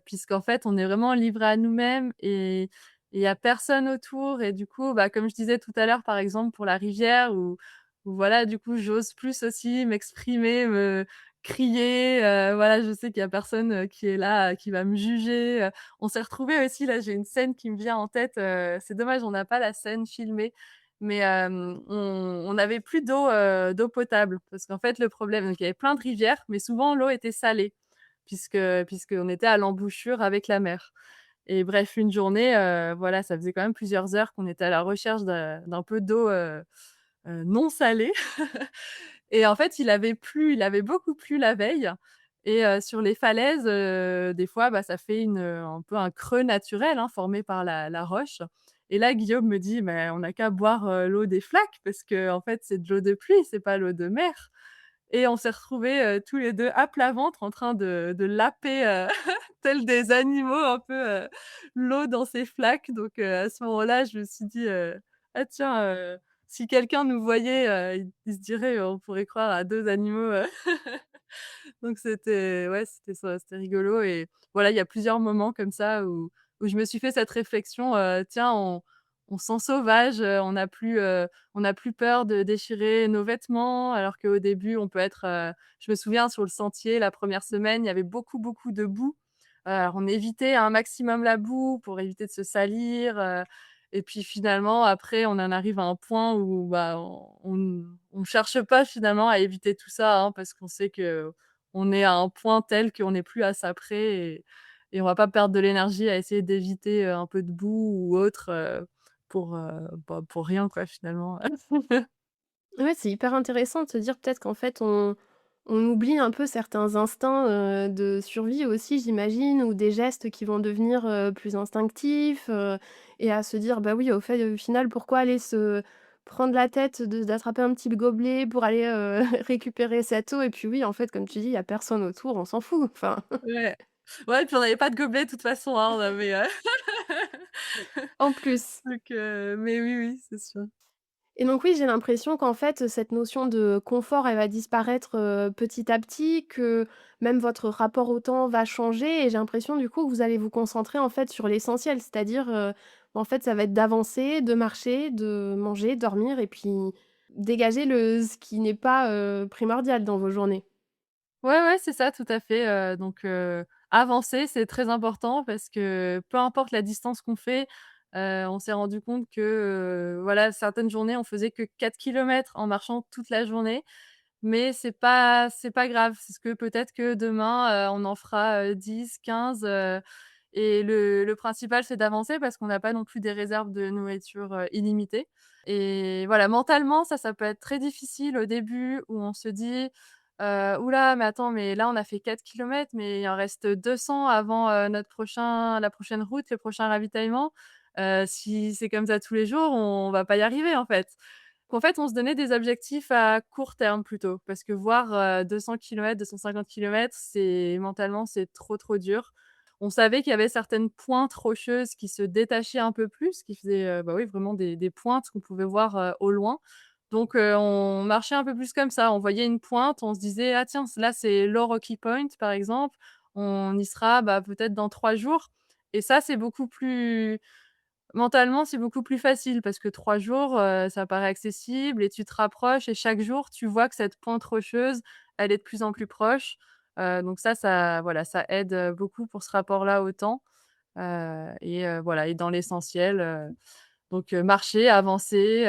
[SPEAKER 2] Puisqu'en fait, on est vraiment livrés à nous-mêmes et il y a personne autour et du coup, bah, comme je disais tout à l'heure, par exemple, pour la rivière où voilà, du coup, j'ose plus aussi m'exprimer, me crier, voilà, je sais qu'il y a personne, qui est là, qui va me juger, On s'est retrouvés aussi, là, j'ai une scène qui me vient en tête, c'est dommage, on n'a pas la scène filmée, mais on n'avait plus d'eau potable parce qu'en fait, le problème donc il y avait plein de rivières, mais souvent l'eau était salée puisqu'on était à l'embouchure avec la mer et bref, une journée, voilà, ça faisait quand même plusieurs heures qu'on était à la recherche d'un peu d'eau, non salée et en fait, il avait beaucoup plu la veille et sur les falaises, des fois, bah, ça fait un peu un creux naturel, hein, formé par la roche et là, Guillaume me dit: «Mais on n'a qu'à boire, l'eau des flaques parce que en fait, c'est de l'eau de pluie, c'est pas l'eau de mer». Et on s'est retrouvés, tous les 2 à plat ventre en train de laper, tels des animaux un peu, l'eau dans ces flaques donc à ce moment-là, je me suis dit, «Ah tiens, si quelqu'un nous voyait, il se dirait, on pourrait croire à 2 animaux», donc c'était ouais, c'était ça, c'était rigolo et voilà, il y a plusieurs moments comme ça où je me suis fait cette réflexion, «Tiens, on se sent sauvage, on n'a plus peur de déchirer nos vêtements», alors qu'au début, on peut être, je me souviens sur le sentier, la première semaine, il y avait beaucoup, beaucoup de boue. Alors on évitait un maximum la boue pour éviter de se salir, et puis finalement après on en arrive à un point où, bah, on cherche pas finalement à éviter tout ça, hein, parce qu'on sait qu'on est à un point tel qu'on n'est plus à ça près et on va pas perdre de l'énergie à essayer d'éviter, un peu de boue ou autre, bah, pour rien quoi finalement.
[SPEAKER 1] Ouais, c'est hyper intéressant de se dire peut-être qu'en fait on oublie un peu certains instincts, de survie aussi j'imagine ou des gestes qui vont devenir, plus instinctifs, et à se dire: «Bah oui au final pourquoi aller se prendre la tête d'attraper un petit gobelet pour aller, récupérer cette eau?» et puis oui en fait comme tu dis il y a personne autour, on s'en fout enfin.
[SPEAKER 2] Ouais. Ouais, puis on avait pas de gobelet de toute façon, hein, on avait,
[SPEAKER 1] En plus.
[SPEAKER 2] mais oui, oui, c'est sûr.
[SPEAKER 1] Et donc oui, j'ai l'impression qu'en fait, cette notion de confort, elle va disparaître, petit à petit, que même votre rapport au temps va changer et j'ai l'impression du coup que vous allez vous concentrer en fait sur l'essentiel. C'est-à-dire, en fait, ça va être d'avancer, de marcher, de manger, dormir et puis dégager ce qui n'est pas, primordial dans vos journées.
[SPEAKER 2] Ouais, ouais, c'est ça, tout à fait, donc avancer, c'est très important parce que peu importe la distance qu'on fait, on s'est rendu compte que, voilà, certaines journées, on faisait que 4 kilomètres en marchant toute la journée, mais c'est pas grave. C'est ce que peut-être que demain, on en fera, 10-15, et le principal, c'est d'avancer parce qu'on n'a pas non plus des réserves de nourriture, illimitées et voilà, mentalement, ça peut être très difficile au début où on se dit: «Ouh là, mais attends, mais là, on a fait 4 kilomètres, mais il en reste 200 avant, la prochaine route, le prochain ravitaillement. Si c'est comme ça tous les jours, on va pas y arriver, en fait». Qu'en fait, on se donnait des objectifs à court terme plutôt, parce que voir, 200 kilomètres, 250 kilomètres, c'est mentalement, c'est trop, trop dur. On savait qu'il y avait certaines pointes rocheuses qui se détachaient un peu plus, qui faisaient, bah, oui, vraiment des pointes qu'on pouvait voir, au loin. Donc on marchait un peu plus comme ça. On voyait une pointe, on se disait: «Ah tiens, là, c'est Low Rocky Point», par exemple. On y sera, bah, peut-être dans 3 jours et ça, c'est beaucoup plus mentalement, c'est beaucoup plus facile parce que 3 jours, ça paraît accessible et tu te rapproches et chaque jour, tu vois que cette pointe rocheuse, elle est de plus en plus proche. Donc ça voilà, ça aide, beaucoup pour ce rapport-là au temps, voilà et dans l'essentiel, donc marcher, avancer,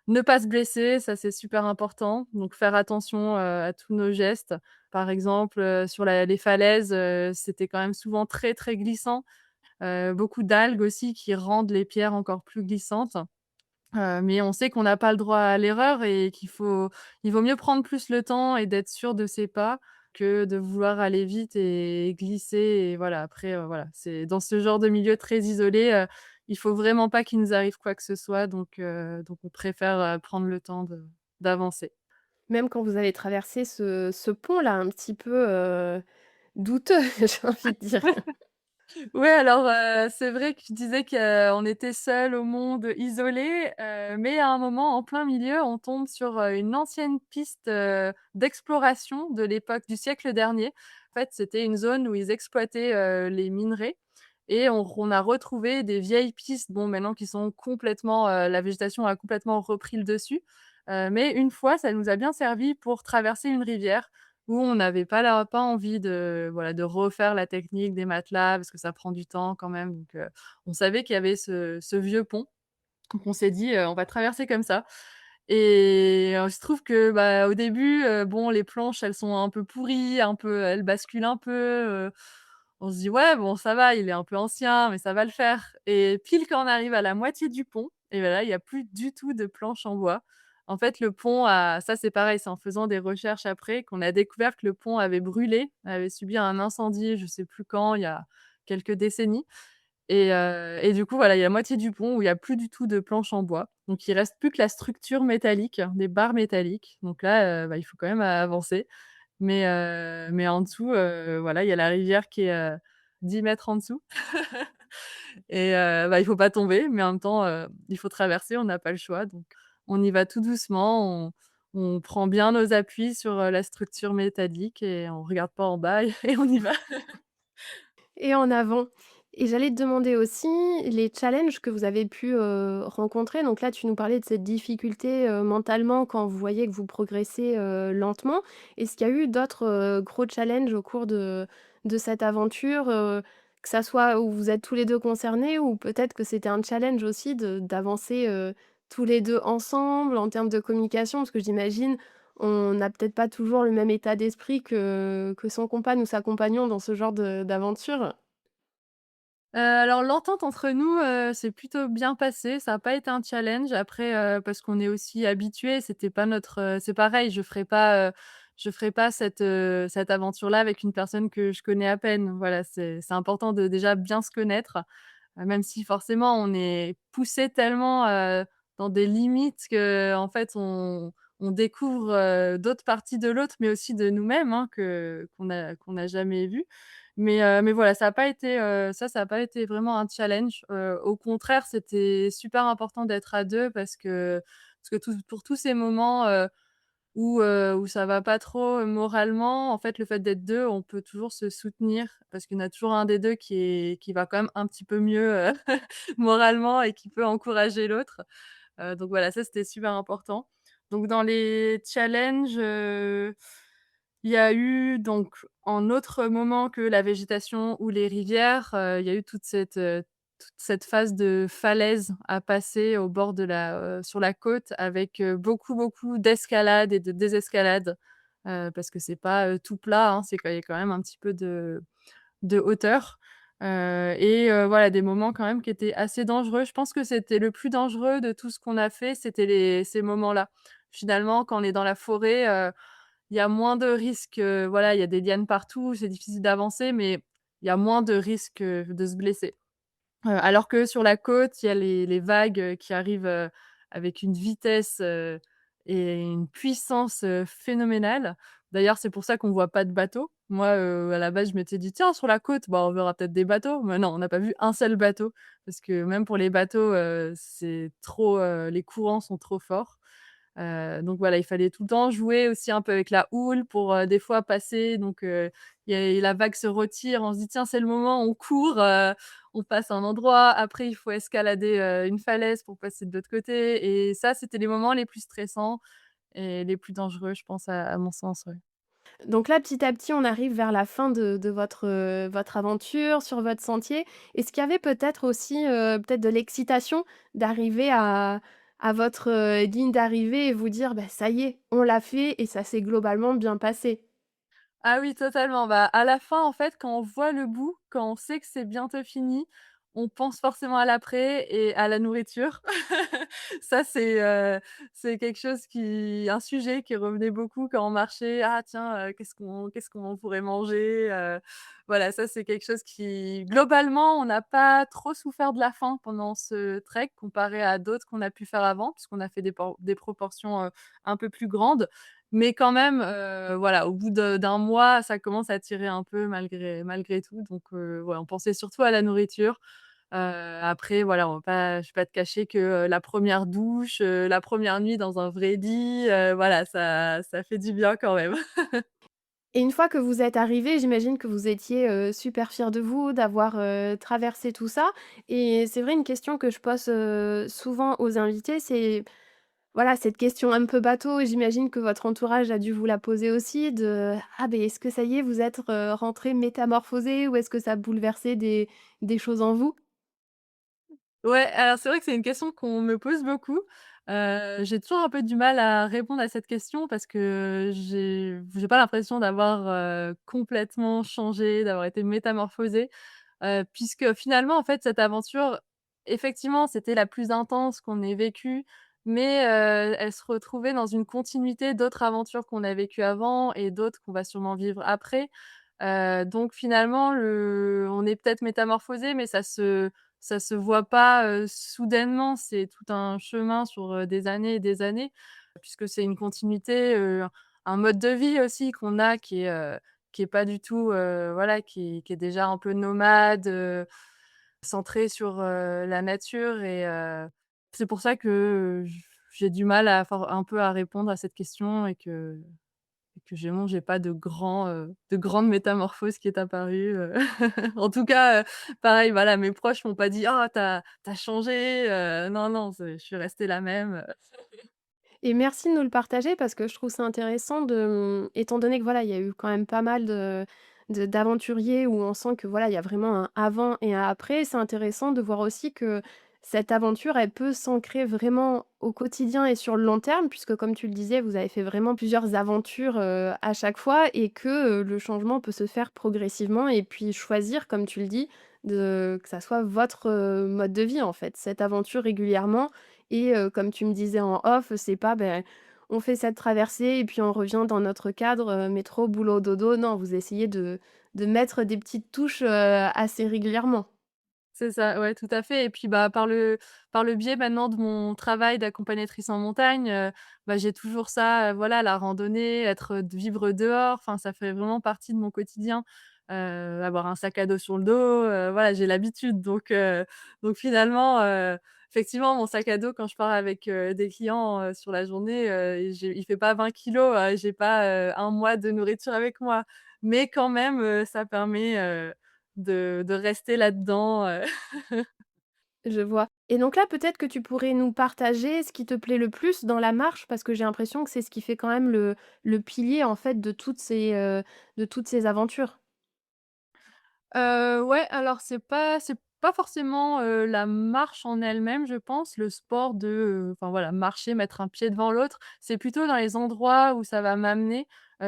[SPEAKER 2] ne pas se blesser, ça c'est super important. Donc faire attention, à tous nos gestes. Par exemple, sur les falaises, c'était quand même souvent très, très glissant. Beaucoup d'algues aussi qui rendent les pierres encore plus glissantes. Mais on sait qu'on n'a pas le droit à l'erreur et il vaut mieux prendre plus le temps et d'être sûr de ses pas que de vouloir aller vite et glisser et voilà. Après, voilà, c'est dans ce genre de milieu très isolé, il faut vraiment pas qu'il nous arrive quoi que ce soit donc on préfère, prendre le temps de d'avancer.
[SPEAKER 1] Même quand vous avez traversé ce pont-là un petit peu, douteux, j'ai envie de dire.
[SPEAKER 2] Ouais, alors, c'est vrai que je disais qu'on était seuls au monde, isolés, mais à un moment, en plein milieu, on tombe sur, une ancienne piste, d'exploration de l'époque du siècle dernier. En fait, c'était une zone où ils exploitaient, les minerais et on a retrouvé des vieilles pistes, bon, maintenant qui sont complètement, la végétation a complètement repris le dessus, mais une fois, ça nous a bien servi pour traverser une rivière où on n'avait pas envie de, voilà, de refaire la technique des matelas parce que ça prend du temps quand même, donc on savait qu'il y avait ce vieux pont, donc on s'est dit: «On va traverser comme ça» et il se trouve que, bah, au début, bon, les planches, elles sont un peu pourries, un peu elles basculent un peu, on se dit: «Ouais, bon, ça va, il est un peu ancien, mais ça va le faire» et pile quand on arrive à la moitié du pont et bah, là, il y a plus du tout de planches en bois. En fait, le pont a ça, c'est pareil, c'est en faisant des recherches après qu'on a découvert que le pont avait brûlé, avait subi un incendie, je sais plus quand, il y a quelques décennies et du coup, voilà, il y a la moitié du pont où il y a plus du tout de planches en bois. Donc il reste plus que la structure métallique, des barres métalliques. Donc là, bah, il faut quand même avancer. Mais en dessous, voilà, il y a la rivière qui est, 10 m en dessous et bah, il faut pas tomber, mais en même temps, il faut traverser, on n'a pas le choix, donc on y va tout doucement, on prend bien nos appuis sur, la structure métallique et on regarde pas en bas et on y va.
[SPEAKER 1] Et en avant. Et j'allais te demander aussi les challenges que vous avez pu, rencontrer. Donc là, tu nous parlais de cette difficulté, mentalement quand vous voyez que vous progressez, lentement. Est-ce qu'il y a eu d'autres, gros challenges au cours de cette aventure, que ça soit où vous êtes tous les 2 concernés ou peut-être que c'était un challenge aussi de d'avancer, tous les 2 ensemble en termes de communication? Parce que j'imagine, on n'a peut-être pas toujours le même état d'esprit que son compagne ou sa compagnon dans ce genre d'aventure.
[SPEAKER 2] Alors l'entente entre nous, s'est plutôt bien passée, ça a pas été un challenge. Après, parce qu'on est aussi habitués, c'était pas notre, c'est pareil, je ferai pas cette aventure-là avec une personne que je connais à peine. Voilà, c'est important de déjà bien se connaître, même si forcément on est poussé tellement, dans des limites qu'en fait on découvre, d'autres parties de l'autre, mais aussi de nous-mêmes, hein, que qu'on a jamais vues. Mais voilà, ça a pas été vraiment un challenge. Au contraire, c'était super important d'être à 2 parce que pour tous ces moments, où ça va pas trop, moralement, en fait, le fait d'être 2, on peut toujours se soutenir parce qu'il y en a toujours un des 2 qui va quand même un petit peu mieux, moralement et qui peut encourager l'autre. Donc voilà, ça, c'était super important. Donc dans les challenges, il y a eu donc en autre moment que la végétation ou les rivières, il y a eu toute cette phase de falaise à passer au bord de sur la côte avec, beaucoup d'escalade et de désescalade, parce que c'est pas, tout plat, hein, il y a quand même un petit peu de hauteur, voilà, des moments quand même qui étaient assez dangereux. Je pense que c'était le plus dangereux de tout ce qu'on a fait, c'était ces moments-là. Finalement, quand on est dans la forêt, il y a moins de risques, voilà, il y a des lianes partout, c'est difficile d'avancer, mais il y a moins de risques, de se blesser. Alors que sur la côte, il y a les vagues, qui arrivent, avec une vitesse, et une puissance, phénoménale. D'ailleurs, c'est pour ça qu'on voit pas de bateaux. Moi, à la base, je m'étais dit: «Tiens, sur la côte, bah, on verra peut-être des bateaux», mais non, on n'a pas vu un seul bateau parce que même pour les bateaux, c'est trop, les courants sont trop forts. Donc voilà, il fallait tout le temps jouer aussi un peu avec la houle pour, des fois passer donc il y a la vague se retire, on se dit: «Tiens, c'est le moment», on court, on passe à un endroit, après il faut escalader, une falaise pour passer de l'autre côté et ça, c'était les moments les plus stressants et les plus dangereux, je pense à mon sens, ouais.
[SPEAKER 1] Donc là, petit à petit, on arrive vers la fin de votre aventure sur votre sentier. Est-ce qu'il y avait peut-être aussi, peut-être de l'excitation d'arriver à votre, ligne d'arrivée et vous dire: «Bah, ça y est, on l'a fait et ça s'est globalement bien passé»?
[SPEAKER 2] Ah oui, totalement. Bah, à la fin, en fait, quand on voit le bout, quand on sait que c'est bientôt fini, on pense forcément à l'après et à la nourriture. Ça, c'est quelque chose qui un sujet qui revenait beaucoup quand on marchait: «Ah tiens, qu'est-ce qu'on pourrait manger?» Voilà, ça, c'est quelque chose qui globalement, on n'a pas trop souffert de la faim pendant ce trek comparé à d'autres qu'on a pu faire avant, puisqu'on a fait des proportions, un peu plus grandes. Mais quand même, voilà, au bout d'un mois, ça commence à tirer un peu malgré tout. Donc, ouais, on pensait surtout à la nourriture. Après voilà, on va pas je vais pas te cacher que, la première douche, la première nuit dans un vrai lit, voilà, ça fait du bien quand même.
[SPEAKER 1] Et une fois que vous êtes arrivés, j'imagine que vous étiez, super fiers de vous d'avoir, traversé tout ça et c'est vrai une question que je pose, souvent aux invités, c'est voilà, cette question un peu bateau et j'imagine que votre entourage a dû vous la poser aussi de: «Ah beh, est-ce que ça y est, vous êtes, rentrés métamorphosés ou est-ce que ça a bouleversé des choses en vous?»
[SPEAKER 2] Ouais, alors c'est vrai que c'est une question qu'on me pose beaucoup. J'ai toujours un peu du mal à répondre à cette question parce que j'ai pas l'impression d'avoir, complètement changé, d'avoir été métamorphosée. Puisque finalement, en fait, cette aventure, effectivement, c'était la plus intense qu'on ait vécue, mais elle se retrouvait dans une continuité d'autres aventures qu'on a vécues avant et d'autres qu'on va sûrement vivre après. Donc finalement, on est peut-être métamorphosé, mais ça se voit pas, soudainement. C'est tout un chemin sur, des années et des années, puisque c'est une continuité, un mode de vie aussi qu'on a qui est pas du tout, voilà, qui est déjà un peu nomade, centré sur, la nature et c'est pour ça que, j'ai du mal à un peu à répondre à cette question et que j'ai pas de grande métamorphose qui est apparue, En tout cas, pareil, voilà, mes proches m'ont pas dit: «Ah, tu as changé», non, non, je suis restée la même.
[SPEAKER 1] Et merci de nous le partager parce que je trouve ça intéressant étant donné que voilà, il y a eu quand même pas mal d'aventuriers où on sent que voilà, il y a vraiment un avant et un après. C'est intéressant de voir aussi que cette aventure, elle peut s'ancrer vraiment au quotidien et sur le long terme puisque comme tu le disais, vous avez fait vraiment plusieurs aventures, à chaque fois et que, le changement peut se faire progressivement et puis choisir, comme tu le dis, que ça soit votre, mode de vie en fait. Cette aventure régulièrement et comme tu me disais en off, c'est pas, ben, on fait cette traversée et puis on revient dans notre cadre, métro, boulot, dodo. Non, vous essayez de mettre des petites touches, assez régulièrement.
[SPEAKER 2] C'est ça, ouais, tout à fait et puis, bah, par le biais maintenant de mon travail d'accompagnatrice en montagne, bah, j'ai toujours ça, voilà, la randonnée, vivre dehors, enfin, ça fait vraiment partie de mon quotidien. Avoir un sac à dos sur le dos, voilà, j'ai l'habitude donc finalement, effectivement, mon sac à dos quand je pars avec, des clients, sur la journée, il fait pas 20 kilogrammes, j'ai pas, 1 mois de nourriture avec moi. Mais quand même, ça permet, de rester là-dedans,
[SPEAKER 1] Je vois et donc là, peut-être que tu pourrais nous partager ce qui te plaît le plus dans la marche? Parce que j'ai l'impression que c'est ce qui fait quand même le pilier, en fait, de toutes ces aventures.
[SPEAKER 2] Ouais, alors c'est pas forcément, la marche en elle-même, je pense, le sport enfin voilà, marcher, mettre un pied devant l'autre. C'est plutôt dans les endroits où ça va m'amener,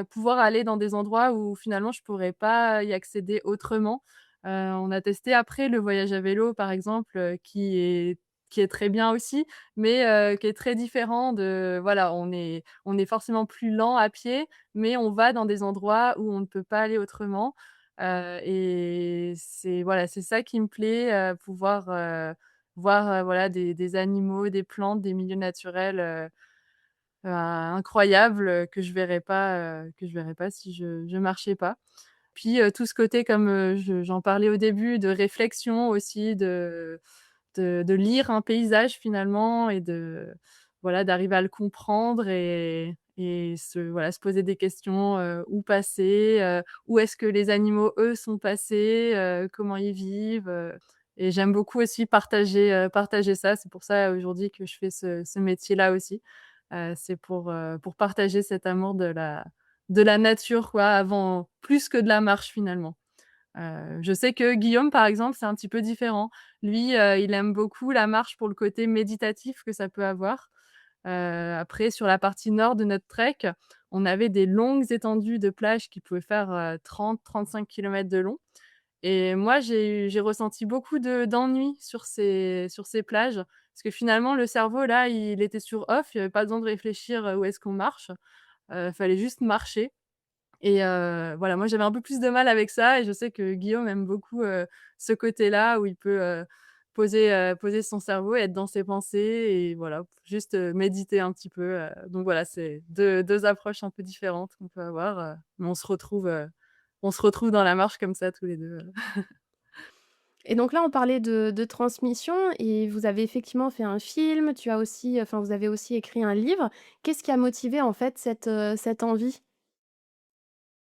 [SPEAKER 2] pouvoir aller dans des endroits où finalement je pourrais pas y accéder autrement. On a testé après le voyage à vélo, par exemple, qui est très bien aussi, mais qui est très différent de voilà, on est forcément plus lent à pied, mais on va dans des endroits où on ne peut pas aller autrement. Et c'est voilà, c'est ça qui me plaît, pouvoir, voir, voilà des animaux, des plantes, des milieux naturels, incroyables, que je verrais pas si je marchais pas. Puis, tout ce côté comme, j'en parlais au début, de réflexion aussi, de lire un paysage finalement et voilà, d'arriver à le comprendre et se poser des questions, où passer, où est-ce que les animaux, eux, sont passés, comment ils vivent, et j'aime beaucoup aussi partager ça. C'est pour ça aujourd'hui que je fais ce métier-là aussi. C'est pour partager cet amour de la nature quoi, avant plus que de la marche finalement. Je sais que Guillaume, par exemple, c'est un petit peu différent. Lui, il aime beaucoup la marche pour le côté méditatif que ça peut avoir. Après sur la partie nord de notre trek, on avait des longues étendues de plage qui pouvaient faire, 30-35 kilomètres de long et moi j'ai ressenti beaucoup d'ennui sur ces plages. Parce que finalement le cerveau là, il était sur off, il y avait pas besoin de réfléchir, où est-ce qu'on marche, fallait juste marcher. Et voilà, moi j'avais un peu plus de mal avec ça et je sais que Guillaume aime beaucoup, ce côté-là où il peut, poser son cerveau, être dans ses pensées et voilà, juste, méditer un petit peu, donc voilà, c'est deux approches un peu différentes qu'on peut avoir, mais on se retrouve dans la marche comme ça tous les 2.
[SPEAKER 1] Et donc là, on parlait de transmission et vous avez effectivement fait un film, tu as aussi enfin, vous avez aussi écrit un livre. Qu'est-ce qui a motivé, en fait, cette envie?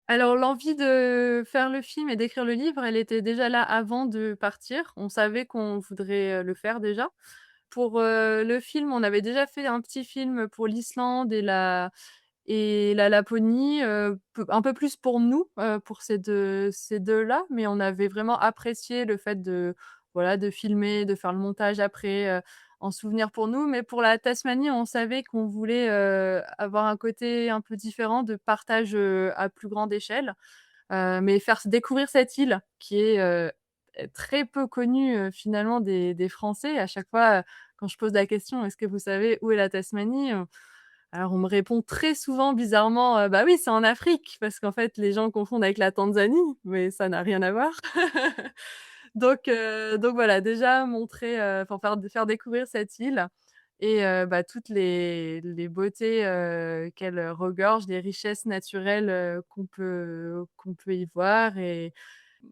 [SPEAKER 2] Alors l'envie de faire le film et d'écrire le livre, elle était déjà là avant de partir. On savait qu'on voudrait, le faire déjà. Pour, le film, on avait déjà fait un petit film pour l'Islande et la Laponie, peu un peu plus pour nous, pour ces 2 là, mais on avait vraiment apprécié le fait de, voilà, de filmer, de faire le montage après, en souvenir pour nous. Mais pour la Tasmanie, on savait qu'on voulait, avoir un côté un peu différent de partage, à plus grande échelle. Mais faire s découvrir cette île qui est, très peu connue, finalement des Français. À chaque fois, quand je pose la question: «Est-ce que vous savez où est la Tasmanie?» Alors on me répond très souvent bizarrement, «Bah oui, c'est en Afrique», parce qu'en fait les gens confondent avec la Tanzanie, mais ça n'a rien à voir. Donc voilà, déjà montrer, enfin faire découvrir cette île et bah, toutes les beautés, qu'elle regorge, les richesses naturelles, qu'on peut y voir et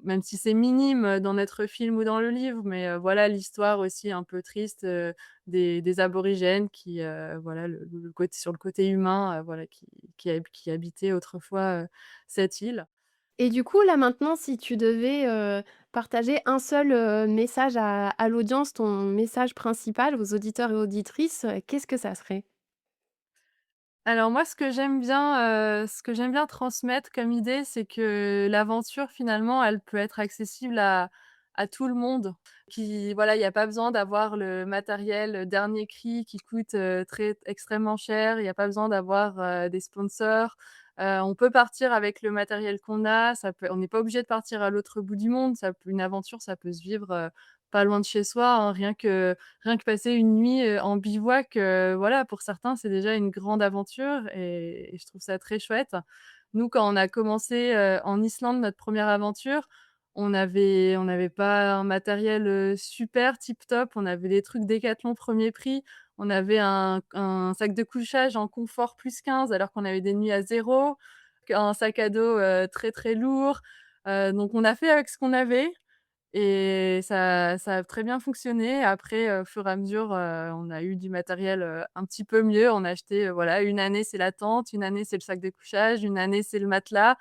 [SPEAKER 2] même si c'est minime, dans notre film ou dans le livre, mais voilà l'histoire aussi un peu triste, des aborigènes qui, voilà le côté sur le côté humain, voilà qui habitaient autrefois, cette île.
[SPEAKER 1] Et du coup, là, maintenant, si tu devais, partager un seul, message à l'audience, ton message principal aux auditeurs et auditrices, qu'est-ce que ça serait?
[SPEAKER 2] Alors moi, ce que j'aime bien transmettre comme idée, c'est que l'aventure finalement, elle peut être accessible à tout le monde. Qui voilà, il y a pas besoin d'avoir le matériel, dernier cri qui coûte, très extrêmement cher. Il y a pas besoin d'avoir, des sponsors. On peut partir avec le matériel qu'on a. Ça peut on n'est pas obligé de partir à l'autre bout du monde. Ça peut une aventure, ça peut se vivre, pas loin de chez soi, hein. Rien que passer une nuit, en bivouac, voilà, pour certains, c'est déjà une grande aventure et je trouve ça très chouette. Nous, quand on a commencé, en Islande, notre première aventure, on n'avait pas un matériel, super tip top. On avait des trucs Décathlon 1er prix. On avait un sac de couchage en confort +15 alors qu'on avait des nuits à 0, un sac à dos, très, très lourd. Donc on a fait avec ce qu'on avait. Et ça a très bien fonctionné. Après, au fur et à mesure, on a eu du matériel, un petit peu mieux. On a acheté, voilà, une année c'est la tente, une année c'est le sac de couchage, une année c'est le matelas,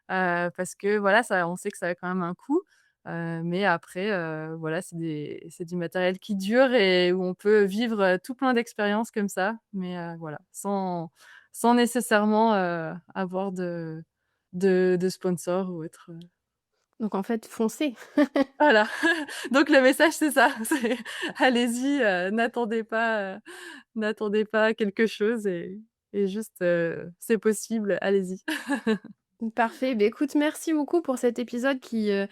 [SPEAKER 2] parce que voilà, ça on sait que ça a quand même un coût. Mais après, voilà, c'est du matériel qui dure et où on peut vivre, tout plein d'expériences comme ça. Mais, voilà, sans nécessairement, avoir de sponsors ou autre.
[SPEAKER 1] Donc en fait, foncez.
[SPEAKER 2] Voilà, donc le message c'est ça, c'est allez-y, n'attendez pas quelque chose et juste, c'est possible, allez-y.
[SPEAKER 1] Parfait. Beh, écoute, merci beaucoup pour cet épisode qui, est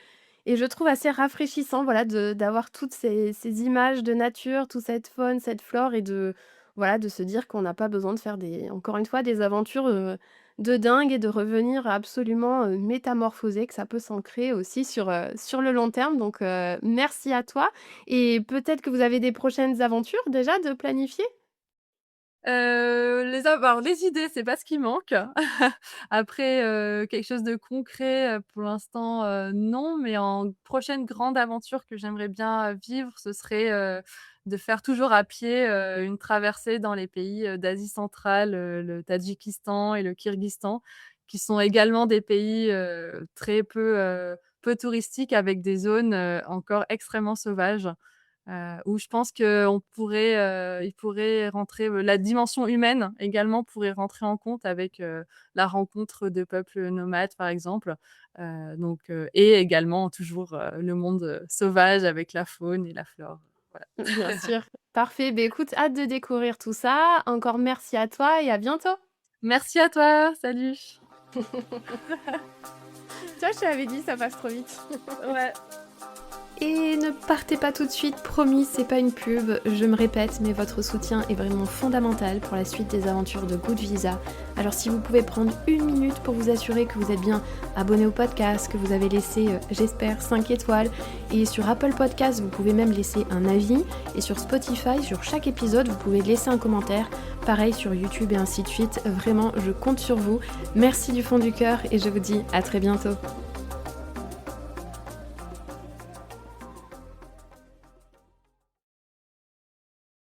[SPEAKER 1] je trouve assez rafraîchissant, voilà, de d'avoir toutes ces images de nature, toute cette faune, cette flore et de voilà, de se dire qu'on n'a pas besoin de faire des encore une fois, des aventures, de dingue et de revenir absolument, métamorphosé, que ça peut s'ancrer aussi sur le long terme donc merci à toi et peut-être que vous avez des prochaines aventures déjà de planifier.
[SPEAKER 2] Les idées, c'est pas ce qui manque. Après, quelque chose de concret, pour l'instant, non, mais en prochaine grande aventure que j'aimerais bien, vivre, ce serait, de faire toujours à pied, une traversée dans les pays, d'Asie centrale, le Tadjikistan et le Kirghizistan, qui sont également des pays, très peu touristiques avec des zones, encore extrêmement sauvages. Où je pense il pourrait rentrer, la dimension humaine également pourrait rentrer en compte avec, la rencontre de peuples nomades, par exemple. Et également toujours, le monde, sauvage avec la faune et la flore, voilà.
[SPEAKER 1] Bien sûr. Parfait. Beh, écoute, hâte de découvrir tout ça. Encore merci à toi et à bientôt.
[SPEAKER 2] Merci à toi, salut.
[SPEAKER 1] Tu vois, je te l'avais dit, ça passe trop vite.
[SPEAKER 2] Ouais.
[SPEAKER 1] Et ne partez pas tout de suite, promis, c'est pas une pub, je me répète, mais votre soutien est vraiment fondamental pour la suite des aventures de Good Visa. Alors si vous pouvez prendre une minute pour vous assurer que vous êtes bien abonné au podcast, que vous avez laissé, j'espère, 5 étoiles, et sur Apple Podcast, vous pouvez même laisser un avis, et sur Spotify, sur chaque épisode, vous pouvez laisser un commentaire, pareil sur YouTube et ainsi de suite. Vraiment, je compte sur vous. Merci du fond du cœur et je vous dis à très bientôt.